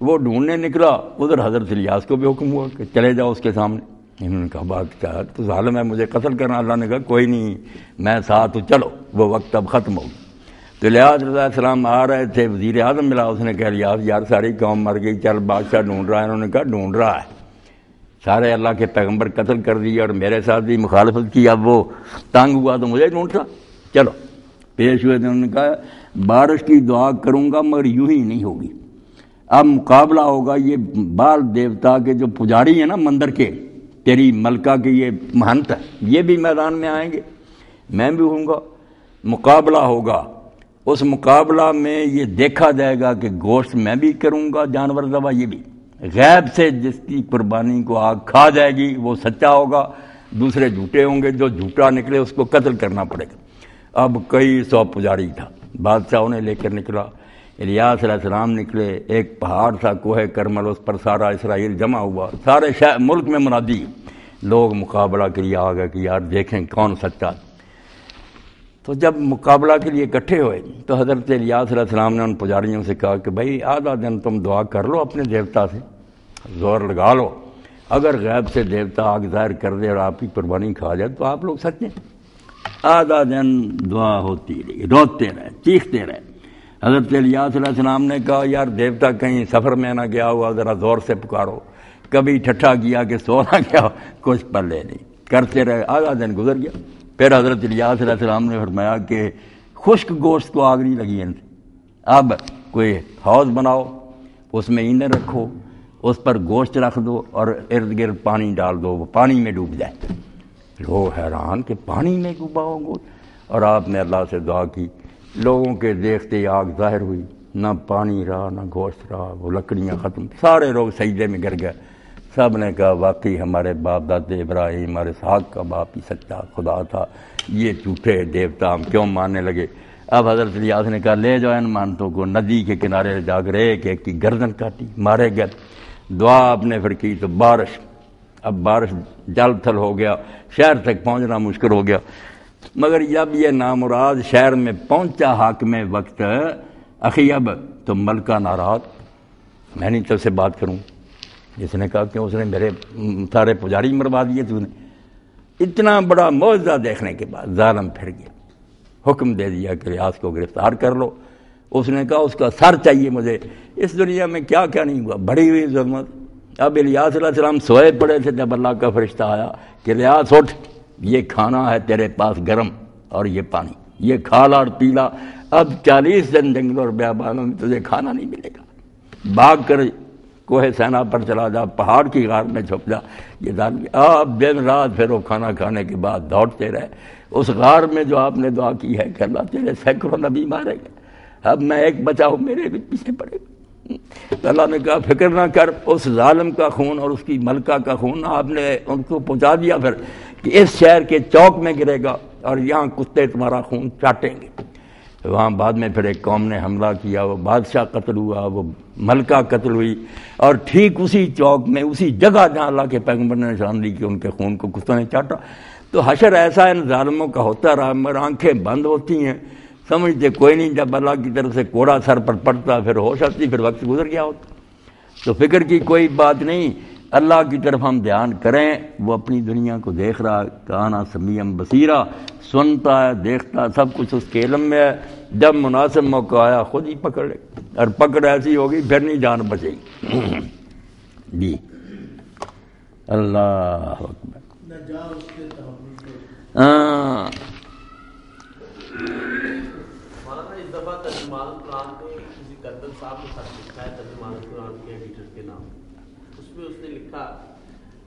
وہ ڈھونڈنے نکلا, ادھر حضرت الیاس کو بھی حکم ہوا کہ چلے جاؤ اس کے سامنے. انہوں نے کہا بات کیا تو ظالم ہے, مجھے قتل کرنا. اللہ نے کہا کوئی نہیں, میں ساتھ ہوں, چلو. وہ وقت اب ختم ہو گیا. تو الیاس علیہ السلام آ رہے تھے, وزیر اعظم ملا, اس نے کہا الیاس یار ساری قوم مر گئی, چل بادشاہ ڈھونڈ رہا ہے. انہوں نے کہا ڈھونڈ رہا ہے, سارے اللہ کے پیغمبر قتل کر دیے اور میرے ساتھ بھی مخالفت کی, اب وہ تنگ ہوا تو مجھے ڈھونڈ رہا. چلو پیش ہوئے تھے. انہوں نے کہا بارش کی دعا کروں گا مگر یوں ہی نہیں ہوگی. اب مقابلہ ہوگا یہ بال دیوتا کے جو پجاری ہیں نا مندر کے، تیری ملکہ کے یہ مہنت ہے، یہ بھی میدان میں آئیں گے، میں بھی ہوں گا، مقابلہ ہوگا۔ اس مقابلہ میں یہ دیکھا جائے گا کہ گوشت میں بھی کروں گا، جانور ذبح یہ بھی، غیب سے جس کی قربانی کو آگ کھا جائے گی وہ سچا ہوگا، دوسرے جھوٹے ہوں گے، جو جھوٹا نکلے اس کو قتل کرنا پڑے گا۔ اب کئی سو پجاری تھا، بادشاہ انہیں لے کر نکلا، الیاس علیہ السلام نکلے، ایک پہاڑ تھا کوہ کرمل، اس پر سارا اسرائیل جمع ہوا، سارے ملک میں منادی، لوگ مقابلہ کے لیے آ گئے کہ یار دیکھیں کون سچا۔ تو جب مقابلہ کے لیے اکٹھے ہوئے تو حضرت الیاس علیہ السلام نے ان پجاریوں سے کہا کہ بھائی آدھا دن تم دعا کر لو اپنے دیوتا سے، زور لگا لو، اگر غیب سے دیوتا آگ ظاہر کر دے اور آپ کی قربانی کھا جائے تو آپ لوگ سچے۔ آدھا دن دعا ہوتی رہی، روتے رہے، چیختے رہے۔ حضرت الیاس علیہ السلام نے کہا یار دیوتا کہیں سفر میں نہ گیا ہوا، ذرا زور سے پکارو، کبھی ٹھٹھا کیا کہ سو نہ گیا، کچھ پلے نہیں، کرتے رہے، آدھا دن گزر گیا۔ پھر حضرت الیاس علیہ السلام نے فرمایا کہ خشک گوشت کو آگ نہیں لگی ان سے، اب کوئی حوض بناؤ، اس میں ایندھن رکھو، اس پر گوشت رکھ دو اور ارد گرد پانی ڈال دو، وہ پانی میں ڈوب جائے۔ لوگ حیران کہ پانی میں ڈوبا ہو گوشت، اور آپ نے اللہ سے دعا کی، لوگوں کے دیکھتے آگ ظاہر ہوئی، نہ پانی رہا نہ گوشت رہا، وہ لکڑیاں ختم، سارے لوگ سجدے میں گر گئے۔ سب نے کہا واقعی ہمارے باپ دادے ابراہیم اور اسحاق کا باپ ہی سچا خدا تھا، یہ جھوٹے دیوتا ہم کیوں ماننے لگے۔ اب حضرت الیاس نے کہا لے جاؤ ان مانتوں کو، ندی کے کنارے جا کر ایک ایک کی گردن کاٹی، مارے گئے۔ دعا آپ نے پھر کی تو بارش، اب بارش جل تھل ہو گیا، شہر تک پہنچنا مشکل ہو گیا۔ مگر جب یہ نامراد شہر میں پہنچا حاکم وقت اخی اب تو ملکہ ناراض، میں نہیں تب سے بات کروں۔ جس نے کہا کہ اس نے میرے سارے پجاری مروا دیے، تو نے اتنا بڑا معجزہ دیکھنے کے بعد ظالم پھر گیا، حکم دے دیا کہ الیاس کو گرفتار کر لو۔ اس نے کہا اس کا سر چاہیے مجھے، اس دنیا میں کیا کیا نہیں ہوا، بڑی ہوئی ظلمت۔ اب الیاس علیہ السلام سوئے پڑے تھے جب اللہ کا فرشتہ آیا کہ الیاس اٹھ، یہ کھانا ہے تیرے پاس گرم اور یہ پانی، یہ کھالا اور پیلا، اب 40 دن جنگلوں اور بیابانوں میں تجھے کھانا نہیں ملے گا، بھاگ کر کوہ سینا پر چلا جا، پہاڑ کی غار میں چھپ جا۔ یہ ظالم آپ دن رات پھر وہ کھانا کھانے کے بعد دوڑتے رہے اس غار میں جو آپ نے دعا کی ہے کہ اللہ تیرے سینکڑوں نبی مارے گئے، اب میں ایک بچا ہوں، میرے بھی پیچھے پڑے گا۔ اللہ نے کہا فکر نہ کر، اس ظالم کا خون اور اس کی ملکہ کا خون آپ نے ان کو پہنچا دیا پھر کہ اس شہر کے چوک میں گرے گا اور یہاں کتے تمہارا خون چاٹیں گے۔ وہاں بعد میں پھر ایک قوم نے حملہ کیا، وہ بادشاہ قتل ہوا، وہ ملکہ قتل ہوئی، اور ٹھیک اسی چوک میں اسی جگہ جہاں اللہ کے پیغمبر نے نشان دی کہ ان کے خون کو کتوں نے چاٹا۔ تو حشر ایسا ان ظالموں کا ہوتا رہا، مگر آنکھیں بند ہوتی ہیں، سمجھتے کوئی نہیں، جب اللہ کی طرف سے کوڑا سر پر پڑتا پھر ہوش آتی، پھر وقت گزر گیا ہوتا۔ تو فکر کی کوئی بات نہیں، اللہ کی طرف ہم دھیان کریں، وہ اپنی دنیا کو دیکھ رہا، کانا سمیعا بصیرا، سنتا ہے، دیکھتا، سب کچھ اس کے علم میں ہے، جب مناسب موقع آیا خود ہی پکڑ لے، اور پکڑ ایسی ہوگی پھر نہیں جان بچے گی۔ جی اللہ اکبر۔ ہاں مولانا اس دفعہ ترجمان القرآن میں کسی کردن صاحب نے خط لکھا ہے ترجمان القرآن کے ایڈیٹر کے نام، اس میں اس نے لکھا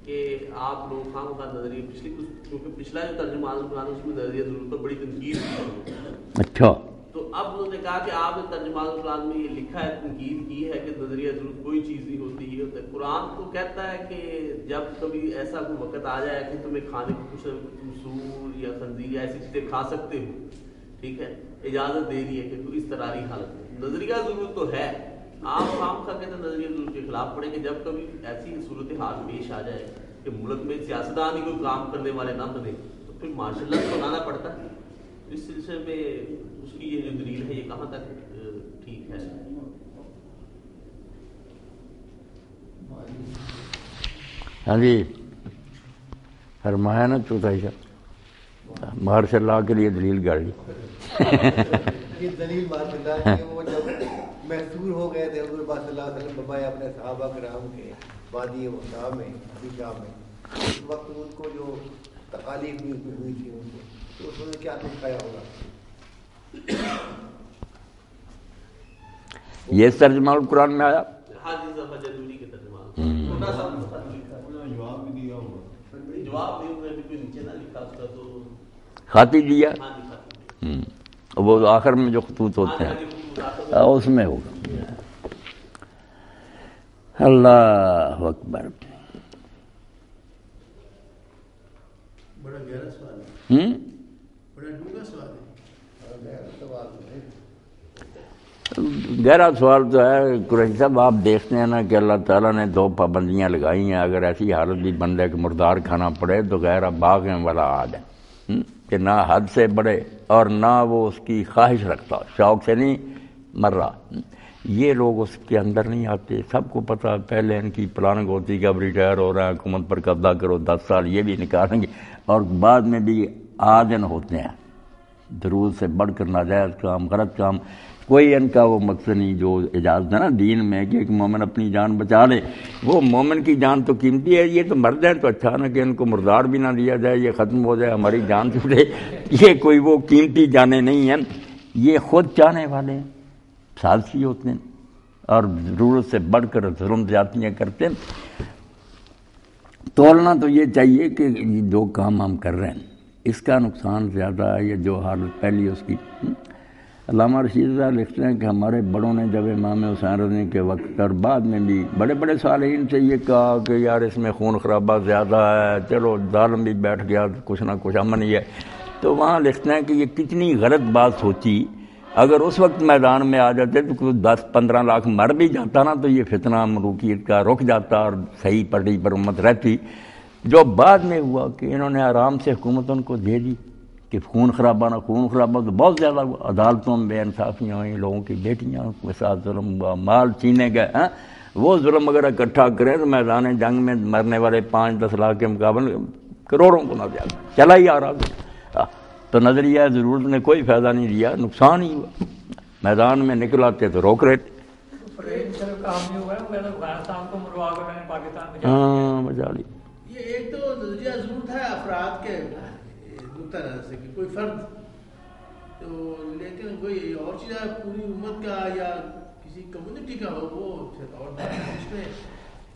کہ آپ لوگ خام کا نظریہ کیونکہ پچھلا جو ترجمان القرآن اس میں نظریہ ضرور پر بڑی تنقید کی۔ اچھا، تو اب انہوں نے کہا کہ آپ نے ترجمان القرآن میں یہ لکھا ہے، تنقید کی ہے کہ نظریہ ضرور کوئی چیز نہیں ہوتی ہے، قرآن تو کہتا ہے کہ جب کبھی ایسا کوئی وقت آ جائے کہ تمہیں کھانے کو کچھ سور یا خنزیر یا ایسی چیزیں کھا سکتے ہو، ٹھیک ہے، اجازت دے دی ہے کہ کوئی اس طرح کی حالت میں نظریہ ضرور تو ہے، آپ خام کا کہتے ہیں نظریہ ضرور کے خلاف پڑے کہ جب کبھی ایسی صورتحال پیش آ جائے کہ ملک میں سیاستدان ہی کوئی کام کرنے والے نہ بنے تو پھر مارشل لا بنانا پڑتا ہے۔ اس سلسلے میں اس کی یہ جو دلیل ہے یہ کہاں تک ٹھیک ہے؟ ہاں جی، فرمایا نا چوتھا حصہ مارشل لا کے لیے دلیل گاڑی۔ یہ دلیل مارشل لا کہ وہ جب محصور ہو گئے تھے حضور پاک صلی اللہ علیہ وسلم ببائے اپنے صحابہ کرام کے وادی وسطیٰ میں افریقہ میں، اس وقت ان کو جو تکالیف ہوئی تھی ان کو، تو اس نے کیا سکھایا ہوگا؟ یہ ترجمہ القرآن میں آیا حاجی صاحب جدوری کے ترجمان چھوٹا سا جواب بھی دیا ہوگا، جواب بھی میں بھی نیچے نہ لکھا اس کا تو خاطی دیا، وہ آخر میں جو خطوط ہوتے ہیں اس میں ہوگا. اللہ اکبر. بڑا گہرا سوال ہے، بڑا ڈونگا سوال ہے. گہرا سوال تو ہے قریشی صاحب. آپ دیکھتے ہیں نا کہ اللہ تعالیٰ نے 2 پابندیاں لگائی ہیں. اگر ایسی حالت بھی بن جائے کہ مردار کھانا پڑے تو غیر باغ والا عاد ہے کہ نہ حد سے بڑھے اور نہ وہ اس کی خواہش رکھتا، شوق سے نہیں مر رہا. یہ لوگ اس کے اندر نہیں آتے. سب کو پتہ پہلے ان کی پلاننگ ہوتی کہ اب ریٹائر ہو رہا ہے، حکومت پر قبضہ کرو، 10 سال یہ بھی نکالیں گے، اور بعد میں بھی آدن ہوتے ہیں. ضرورت سے بڑھ کر ناجائز کام، غلط کام، کوئی ان کا وہ مقصد نہیں جو اجازت ہے نا دین میں کہ ایک مومن اپنی جان بچا لے. وہ مومن کی جان تو قیمتی ہے. یہ تو مرد ہے تو اچھا نا کہ ان کو مردار بھی نہ دیا جائے، یہ ختم ہو جائے، ہماری جان چھوٹے. یہ کوئی وہ قیمتی جانیں نہیں ہیں. یہ خود چاہنے والے ہیں، سازشی ہوتے ہیں اور ضرورت سے بڑھ کر ظلم زیادتیاں کرتے ہیں. تولنا تو یہ چاہیے کہ جو کام ہم کر رہے ہیں اس کا نقصان زیادہ ہے یا جو حالت پہلی اس کی. علامہ رشید صاحب لکھتے ہیں کہ ہمارے بڑوں نے جب امام حسین رضی کے وقت اور بعد میں بھی بڑے بڑے صالحین سے یہ کہا کہ یار اس میں خون خرابہ زیادہ ہے، چلو ظالم بھی بیٹھ گیا کچھ نہ کچھ امن ہی ہے. تو وہاں لکھتے ہیں کہ یہ کتنی غلط بات سوچی. اگر اس وقت میدان میں آ جاتے تو کوئی 10-15 لاکھ مر بھی جاتا نا تو یہ فتنہ ملوکیت کا رک جاتا اور صحیح پٹری پر امت رہتی. جو بعد میں ہوا کہ انہوں نے آرام سے حکومت ان کو دے دی کہ خون خرابہ نہ خون خرابہ تو بہت زیادہ ہوا. عدالتوں میں بے انصافیاں ہوئیں، لوگوں کی بیٹیاں کے ساتھ ظلم ہوا، مال چھینے گئے. وہ ظلم اگر اکٹھا کریں تو میدان جنگ میں مرنے والے 5-10 لاکھ کے مقابلے کروڑوں کو نہ زیادہ چلا ہی آ رہا تھا. تو نظریہ ضرورت نے کوئی فائدہ نہیں دیا، نقصان ہی ہوا. میدان میں نکل آتے تو روک رہے تھے. ہاں بچا لی. یہ ایک تو نظریہ ضرور تھا افراد کے نقطہ نظر سے کہ کوئی فرد تو، لیکن کوئی اور چیز ہے پوری امت کا یا کسی کمیونٹی کا ہو وہ اور اس میں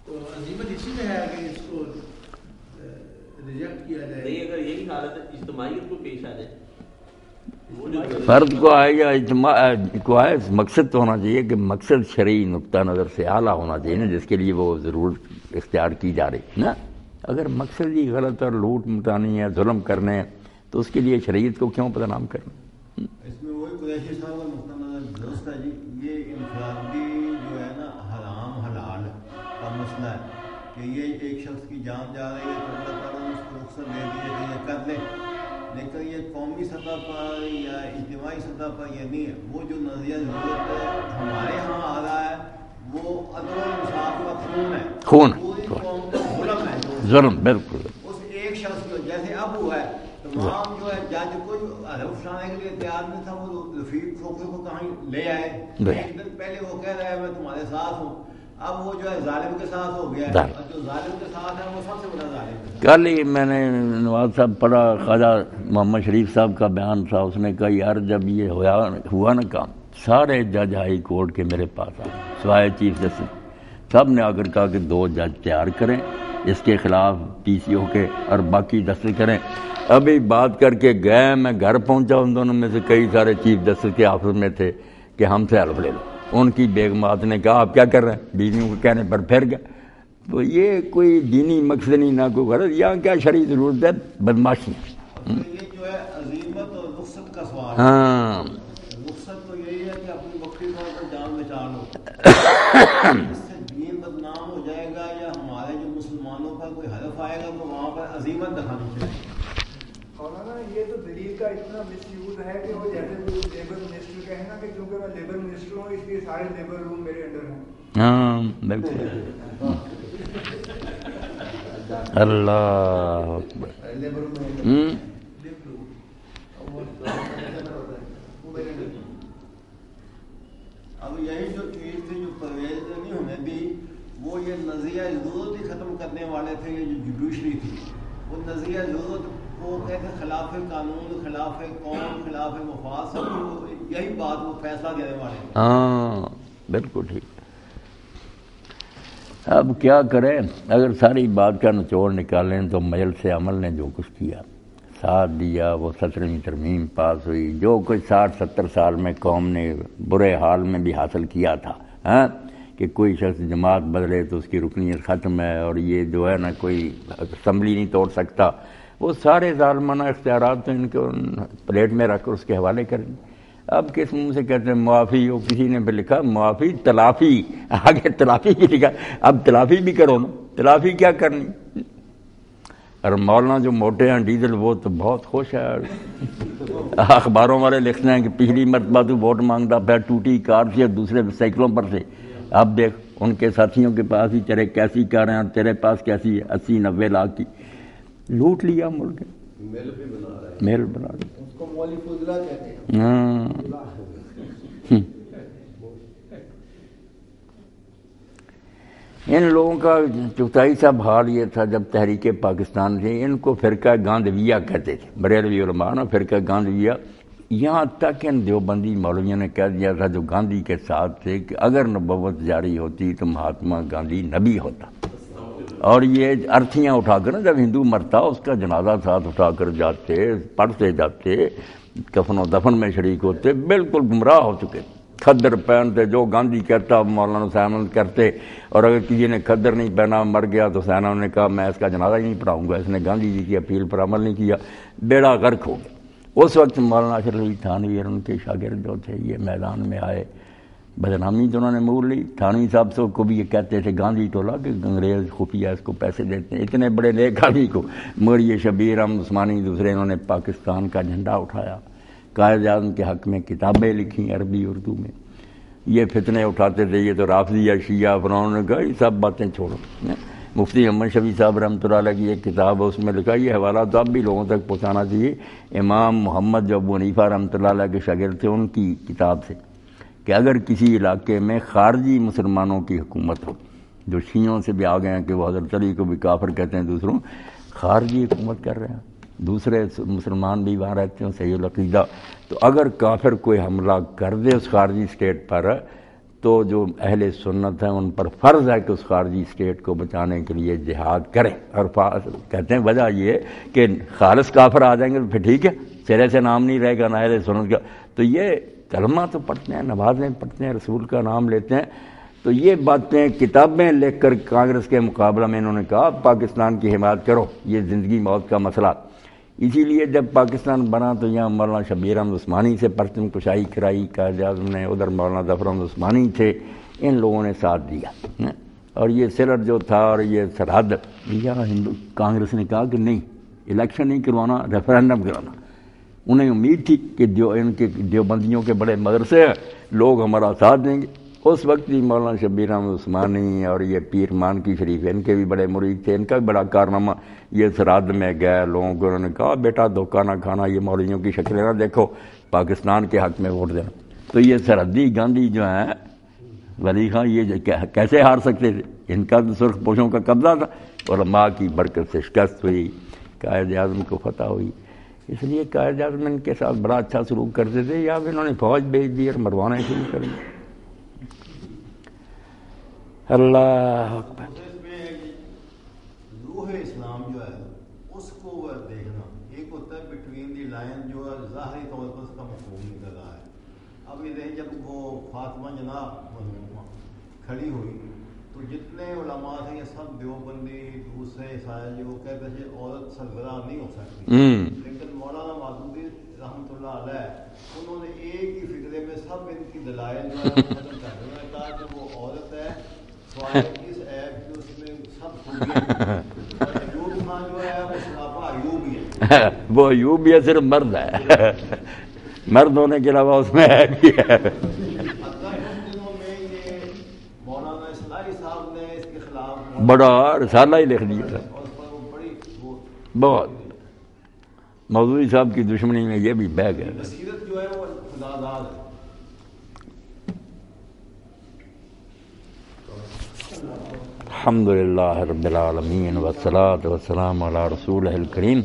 تو عظیمت اسی میں ہے کہ اس کو ریجیکٹ کیا جائے. نہیں اگر یہی حالت ہے اجتماعیت کو پیش آ جائے فرد کو آئے یا اجتماع کو آئے، مقصد تو ہونا چاہیے کہ مقصد شرعی نقطہ نظر سے اعلیٰ ہونا چاہیے نا جس کے لیے وہ ضرور اختیار کی جا رہی نا. اگر مقصد ہی غلط اور لوٹ مٹانی ہے، ظلم کرنے ہیں تو اس کے لیے شریعت کو کیوں بدنام کرنا. اس میں وہی قریشی صاحب کا نقطہ نظر درست ہے جی. یہ انفرادی جو ہے نا حرام حلال کا مسئلہ ہے کہ یہ ایک شخص کی جان جا رہی ہے تو اللہ تعالیٰ نے اس کو رخصت دے دی ہے کہ یہ کر لے، لیکن یہ قومی سطح پر یا اجتماعی سطح پر یہ نہیں ہے. وہ جو نظریہ ضرورت ہمارے یہاں آ رہا ہے وہ عدل و انصاف کا خون ہے، خون پوری قوم کا ظلم ہے. ظلم بالکل اس ایک شخص کو جیسے ابو ہے تمام جو ہے جج کوئی حلف اٹھانے کے لیے تیار نہیں تھا، وہ رفیق کھوکھے کو کہیں لے آئے. ایک دن پہلے وہ کہہ رہا ہے میں تمہارے ساتھ ہوں، اب وہ جو ہے ظالم کے ساتھ ہو گیا ہے، اور جو ظالم کے ساتھ ہے وہ سب سے بڑا ظالم ہے. کل ہی میں نے نواز صاحب پڑھا، خواجہ محمد شریف صاحب کا بیان تھا. اس نے کہا یار جب یہ ہوا نا کام، سارے جج ہائی کورٹ کے میرے پاس آئے سوائے چیف جسٹس. سب نے آ کر کہا کہ 2 جج تیار کریں اس کے خلاف پی سی او کے اور باقی دستخط کریں. ابھی بات کر کے گئے، میں گھر پہنچا، ان دونوں میں سے کئی سارے چیف جسٹس کے آفس میں تھے کہ ہم سے ہیلپ لے لو. ان کی بیگمات نے کہا آپ کیا کر رہے ہیں، بیویوں کے کہنے پر پھر گئے. تو یہ کوئی دینی مقصد نہیں، نہ کوئی غرض. یہاں کیا شرعی ضرورت ہے، بدماشی. یہ جو ہے عظیمت اور رخصت کا سوال ہے. ہاں رخصت تو یہی ہے کہ اپنی بکری طور پر جان بچا لو. اس سے دین بدنام ہو جائے گا یا ہمارے جو مسلمانوں پر کوئی ہدف آئے گا تو وہاں پر عظیمت دکھانی چاہیے. مولانا یہ تو دلیل کا اتنا مس یوز ہے کہ وہ جیسے لیبر منسٹر کہے نا کہ کیونکہ میں لیبر منسٹر ہوں اس لیے سارے لیبر روم میرے انڈر ہیں. ہاں بالکل. اللہ اکبر. اب یہی جو چیز تھی جو پرویز نہیں ہونے دی، وہ یہ نظریہ ضرورت ہی ختم کرنے والے تھے. یہ جو جوڈیشری تھی وہ نظریہ ضرورت کو کہتے خلاف قانون، خلاف قوم، خلاف مفاد، سب یہی بات وہ فیصلہ دینے والے. ہاں بالکل ٹھیک. اب کیا کریں؟ اگر ساری بات کا نچوڑ نکالیں تو مجلس عمل نے جو کچھ کیا، ساتھ دیا، وہ 17ویں ترمیم پاس ہوئی، جو کچھ 60-70 سال میں قوم نے برے حال میں بھی حاصل کیا تھا، ہاں کہ کوئی شخص جماعت بدلے تو اس کی رکنیت ختم ہے، اور یہ جو ہے نا کوئی اسمبلی نہیں توڑ سکتا، وہ سارے ظالمانہ اختیارات تو ان کو پلیٹ میں رکھ کر اس کے حوالے کریں۔ اب کس منہ سے کہتے ہیں معافی؟ ہو کسی نے پھر لکھا معافی تلافی، آگے تلافی بھی لکھا، اب تلافی بھی کرو نا، تلافی کیا کرنی؟ اور مولانا جو موٹے ہیں ڈیزل وہ تو بہت خوش ہے، اخباروں والے لکھتے ہیں کہ پچھلی مرتبہ تو ووٹ مانگتا پھر ٹوٹی کار سے دوسرے سائیکلوں پر سے، اب دیکھ ان کے ساتھیوں کے پاس ہی تیرے کیسی کاریں اور تیرے پاس کیسی 80-90 لاکھ کی، لوٹ لیا ملک، مل بھی بنا رہا ہے، محل بنا رہے اس کو مولی فضلہ کہتے ہیں۔ ہاں۔ ان لوگوں کا چوتھائی صاحب حال یہ تھا جب تحریک پاکستان تھی، ان کو فرقہ گاندھویہ کہتے تھے، بریلوی علماء نا فرقہ گاندھویہ، یہاں تک ان دیوبندی مولویوں نے کہہ دیا تھا جو گاندھی کے ساتھ تھے کہ اگر نبوت جاری ہوتی تو مہاتما گاندھی نبی ہوتا، اور یہ ارتھیاں اٹھا کر جب ہندو مرتا اس کا جنازہ ساتھ اٹھا کر جاتے، پڑھتے جاتے، کفن و دفن میں شریک ہوتے، بالکل گمراہ ہو چکے، کھدر پہنتے، جو گاندھی کہتا مولانا حسین کرتے، اور اگر کسی نے کھدر نہیں پہنا مر گیا تو حسین نے کہا میں اس کا جنازہ ہی نہیں پڑھاؤں گا، اس نے گاندھی جی کی اپیل پر عمل نہیں کیا، بیڑا غرق ہو گیا۔ اس وقت مولانا اشرف علی تھانوی اور ان کے شاگرد جو تھے یہ میدان میں آئے، بدنامی تو انہوں نے مول لی، تھانوی صاحب سے کو بھی یہ کہتے تھے گاندھی ٹولہ کہ انگریز خفیہ اس کو پیسے دیتے ہیں، اتنے بڑے نیک آدمی کو، مگر یہ شبیر احمد عثمانی دوسرے انہوں نے پاکستان کا جھنڈا اٹھایا، قائد اعظم کے حق میں کتابیں لکھیں عربی اردو میں، یہ فتنے اٹھاتے تھے یہ تو رافضی یا شیعہ فرعون نے کہا یہ سب باتیں چھوڑو۔ مفتی محمد شفیع صاحب رحمۃ اللہ علیہ کی ایک کتاب ہے، اس میں لکھا یہ حوالہ تو اب بھی لوگوں تک پہنچانا چاہیے، امام محمد جو ابو حنیفہ رحمۃ اللہ علیہ کے شاگرد تھے ان کی کتاب سے، کہ اگر کسی علاقے میں خارجی مسلمانوں کی حکومت ہو، جو شیعوں سے بھی آ گئے ہیں کہ وہ حضرت علی کو بھی کافر کہتے ہیں، دوسروں خارجی حکومت کر رہے ہیں، دوسرے مسلمان بھی وہاں رہتے ہیں صحیح العقیدہ، تو اگر کافر کوئی حملہ کر دے اس خارجی اسٹیٹ پر تو جو اہل سنت ہیں ان پر فرض ہے کہ اس خارجی اسٹیٹ کو بچانے کے لیے جہاد کریں، اور کہتے ہیں وجہ یہ کہ خالص کافر آ جائیں گے تو پھر ٹھیک ہے، سرے سے نام نہیں رہے گا نہ اہل سنت کا، تو یہ کلمہ تو پڑھتے ہیں، نمازیں پڑھتے ہیں، رسول کا نام لیتے ہیں، تو یہ باتیں کتابیں لکھ کر کانگریس کے مقابلہ میں انہوں نے کہا پاکستان کی حمایت کرو، یہ زندگی موت کا مسئلہ۔ اسی لیے جب پاکستان بنا تو یہاں مولانا شبیر احمد عثمانی سے پرچم کشائی کرائی قائد اعظم نے، ادھر مولانا ظفر احمد عثمانی تھے، ان لوگوں نے ساتھ دیا، اور یہ سرحد جو تھا اور یہ سرحد یہاں کانگریس نے کہا کہ نہیں الیکشن نہیں کروانا، ریفرینڈم کرانا، انہیں امید تھی کہ ان کے دیوبندیوں کے بڑے مدرسے ہیں، لوگ ہمارا ساتھ دیں گے۔ اس وقت بھی مولانا شبیر احمد عثمانی اور یہ پیر مانکی شریف ان کے بھی بڑے مرید تھے، ان کا بھی بڑا کارنامہ، یہ سرحد میں گئے لوگوں کو انہوں نے کہا بیٹا دھوکہ نہ کھانا، یہ مولویوں کی شکلیں نہ دیکھو، پاکستان کے حق میں ووٹ دینا۔ تو یہ سرحدی گاندھی جو ہیں ولی خان یہ کیسے ہار سکتے تھے، ان کا تو سرخ پوشوں کا قبضہ تھا، علماء کی برکت سے شکست ہوئی، قائد اعظم کو فتح ہوئی، اس لیے قائد اعظم ان کے ساتھ بڑا اچھا سلوک کرتے تھے، یا انہوں نے فوج بھیج دی اور مروانا شروع کر دی۔ اللہ اکبر۔ روح اسلام جو ہے اس کو دیکھنا، ایک ہوتا ہے بٹوین دی لائن جو ہے ظاہری طور پر اس کا مفہوم نکل رہا ہے۔ اب یہ دیکھیں جب وہ فاطمہ جناح کھڑی ہوئی تو جتنے علماء تھے یہ سب دیوبندی دوسرے عیسائی جو کہتے تھے عورت سربراہ نہیں ہو سکتی، لیکن مولانا مودودی رحمۃ اللہ علیہ انہوں نے ایک ہی فکرے میں سب ان کی دلائل جو ہے ختم کر دیا، انہوں نے کہا کہ وہ عورت ہے اس ایپ کی اس میں سب ایوب خان جو ہے وہ شرافہ ایوب ہی ہے، وہ ایوب بھی ہے، صرف مرد ہے، مرد ہونے کے علاوہ اس میں ہے بھی ہے۔ مولانا اصلاحی صاحب نے اس کے خلاف بڑا رسالہ ہی لکھ دیا تھا، بہت مودودی صاحب کی دشمنی میں یہ بھی بہ گیا۔ بصیرت جو ہے وہ خداداد ہے۔ الحمدللہ رب العالمین والصلاة والسلام علی رسولہ الکریم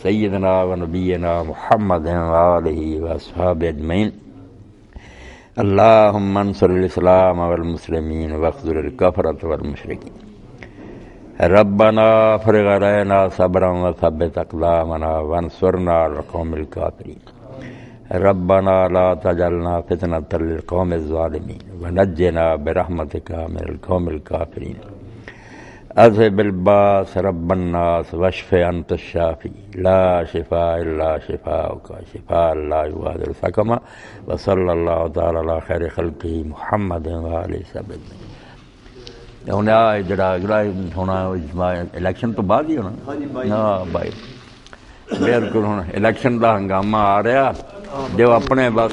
سیدنا و نبینا محمد و آلہ و اصحابہ اجمعین۔ اللہم انصر الاسلام والمسلمین واخذل الکفرۃ والمشرکین ربنا افرغ علینا صبرا وثبت اقدامنا وانصرنا علی القوم الکافرین ربنا لا تجعلنا فتنة للقوم الظالمین ونجنا برحمتک من القوم الکافرین اذهب الباس رب الناس واشف انت الشافی لا شفاء الا شفاؤک شفاء لا یغادر سقما وصلی اللہ تعالی علی خیر خلقہ محمد وآلہ وسلم۔ ہوں جڑا اگلا ہونا الیکشن تو بعد ہی ہونا۔ ہاں بھائی بالکل، ہوں الیکشن کا ہنگامہ آ رہا جو اپنے بس